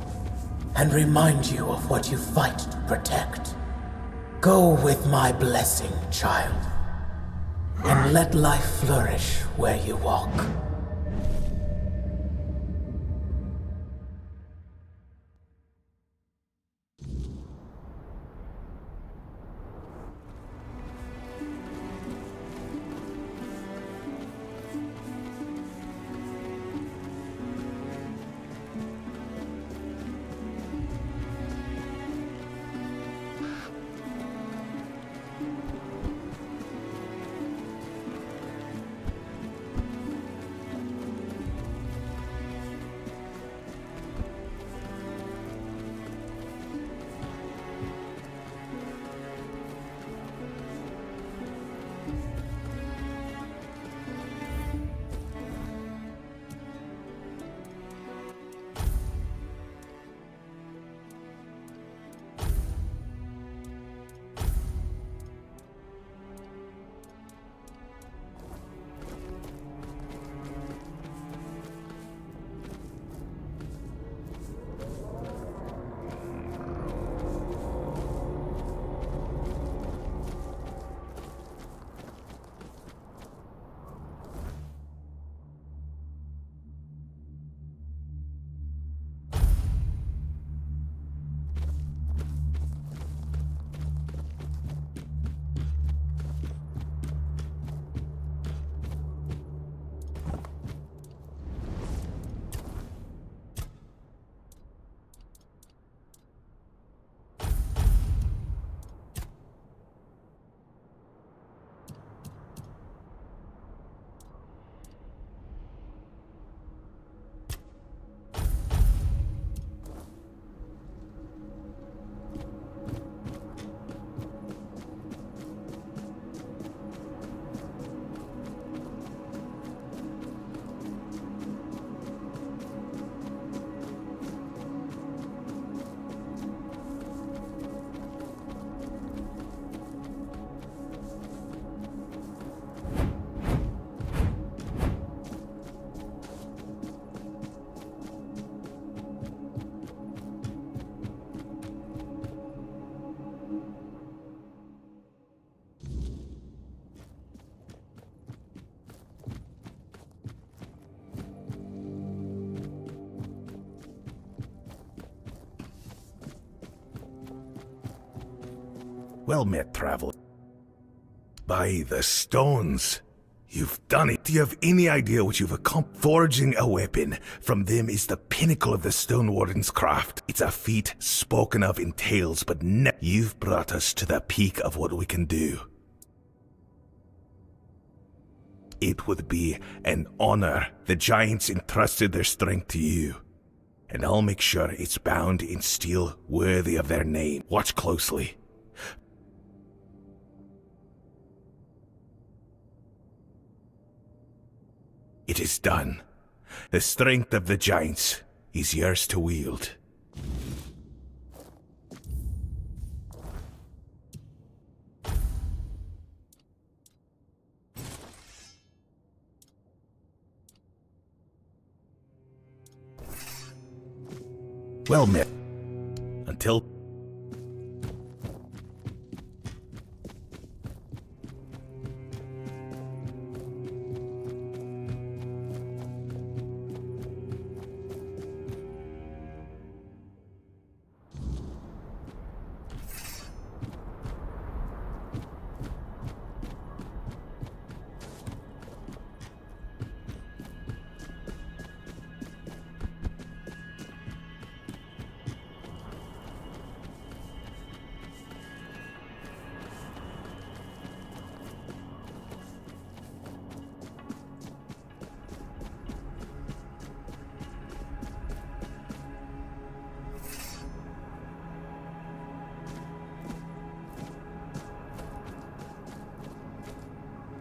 and remind you of what you fight to protect. Go with my blessing, child, and let life flourish where you walk. Well met, traveler. By the stones, You've done it. Do you have any idea what you've accomplished? Forging a weapon from them is the pinnacle of the Stone Warden's craft. It's a feat spoken of in tales, but you've brought us to the peak of what we can do. It would be an honor. The Giants entrusted their strength to you, and I'll make sure it's bound in steel worthy of their name. Watch closely. It is done. The strength of the Giants is yours to wield. Well met. Until...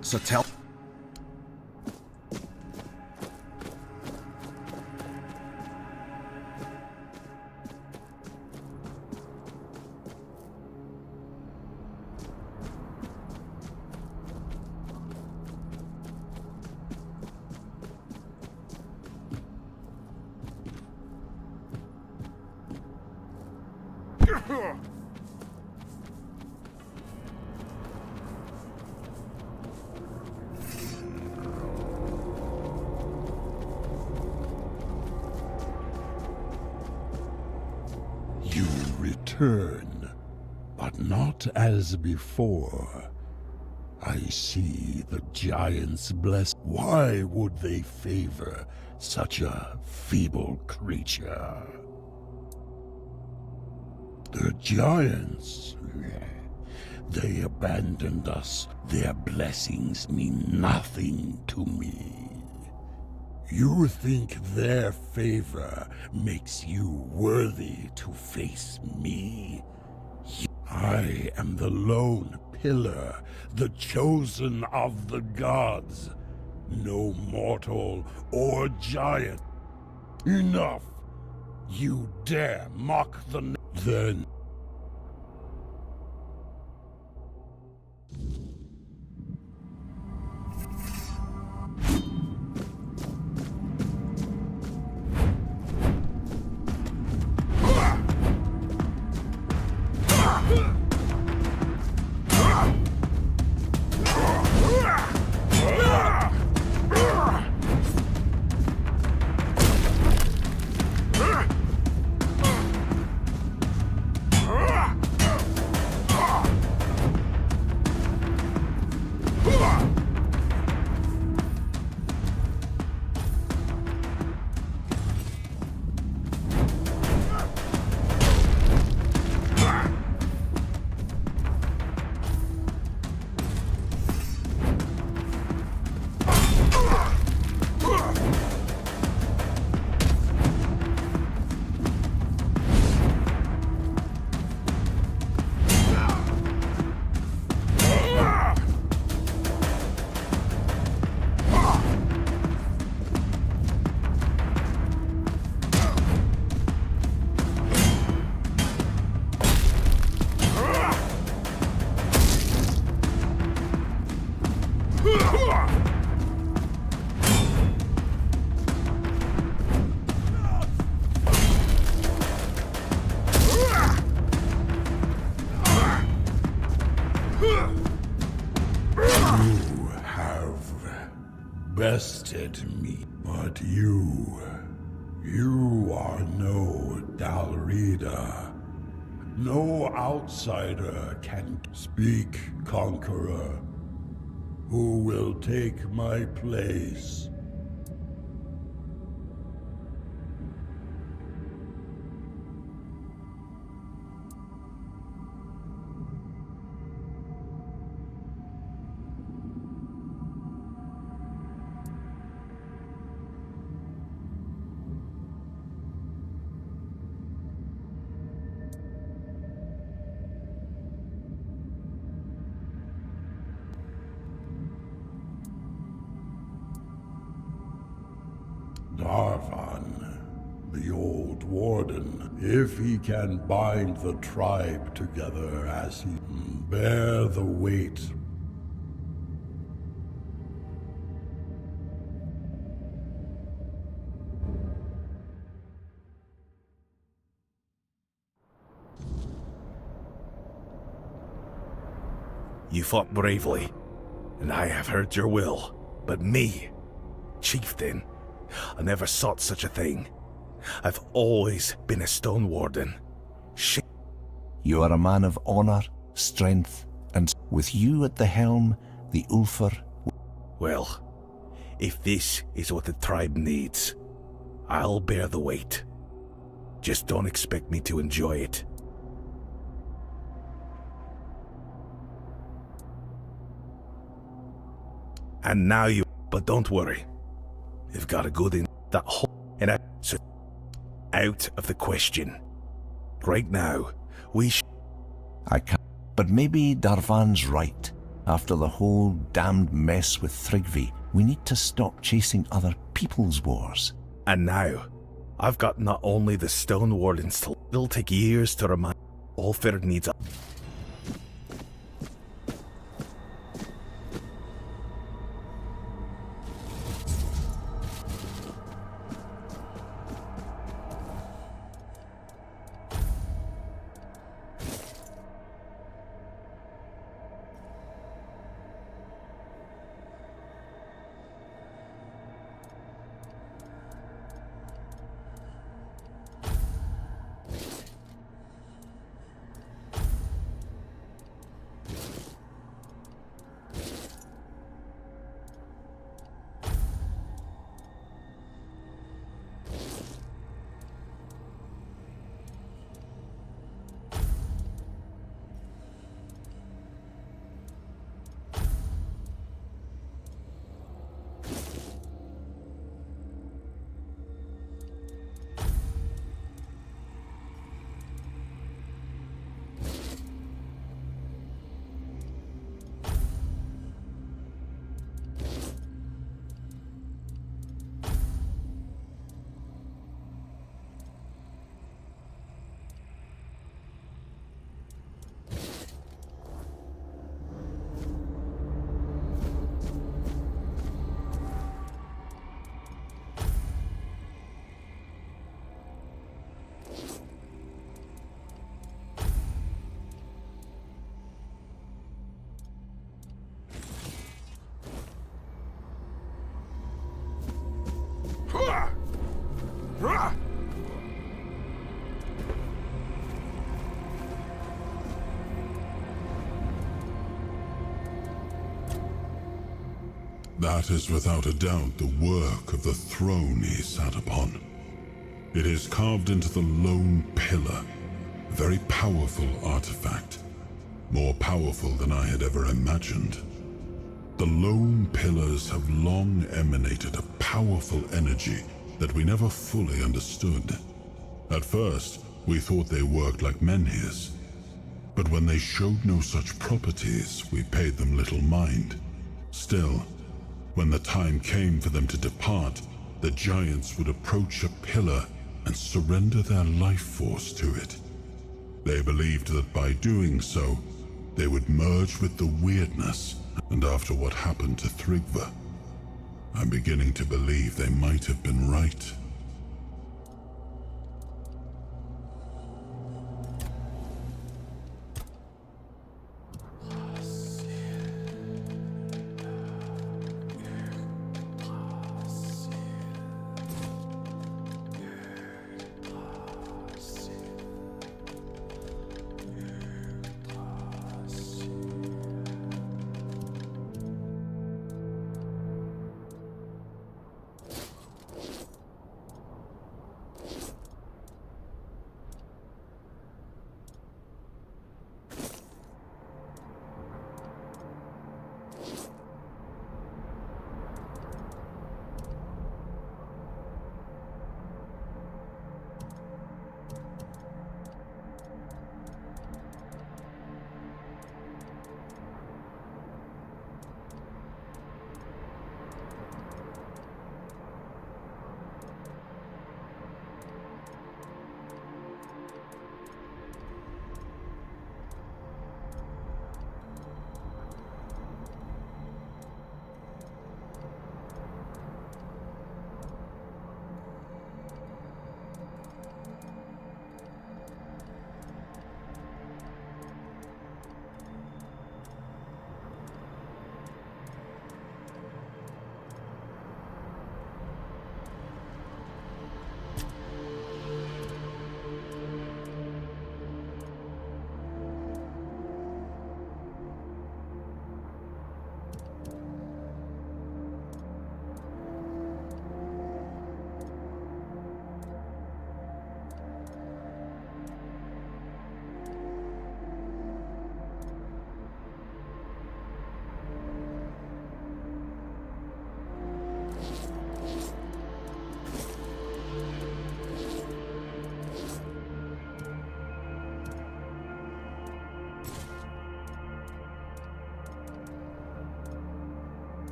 So tell... You return, but not as before. I see the Giants bless. Why would they favor such a feeble creature? The Giants, they abandoned us. Their blessings mean nothing to me. You think their favor makes you worthy to face me? I am the lone pillar, the chosen of the gods. No mortal or giant. Enough! You dare mock the... Then... Bested me, but you are no Dalrida. No outsider can speak, conqueror. Who will take my place? Darvan, the old warden, if he can bind the tribe together as he bear the weight. You fought bravely, and I have heard your will. But me, chieftain, I never sought such a thing. I've always been a stone warden. You are a man of honor, strength, and with you at the helm, the Ulfr. Well, if this is what the tribe needs, I'll bear the weight. Just don't expect me to enjoy it. And now you... But don't worry. You've got a good in... That whole... And I... So... Out of the question. Right now, we I can't. But maybe Darvan's right. After the whole damned mess with Thrigvi, we need to stop chasing other people's wars. And now, I've got not only the Stone Wardens to... It'll take years to remind... Ulfr needs a... That is without a doubt the work of the throne he sat upon. It is carved into the lone pillar, a very powerful artifact, more powerful than I had ever imagined. The lone pillars have long emanated a powerful energy that we never fully understood. At first, we thought they worked like menhirs, but when they showed no such properties, we paid them little mind. Still, when the time came for them to depart, the giants would approach a pillar and surrender their life force to it. They believed that by doing so, they would merge with the weirdness, and after what happened to Thrigva, I'm beginning to believe they might have been right.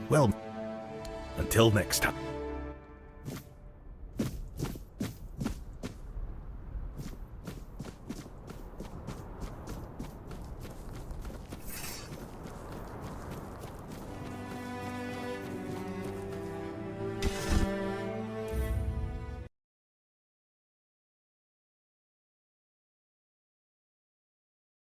Well, until next time.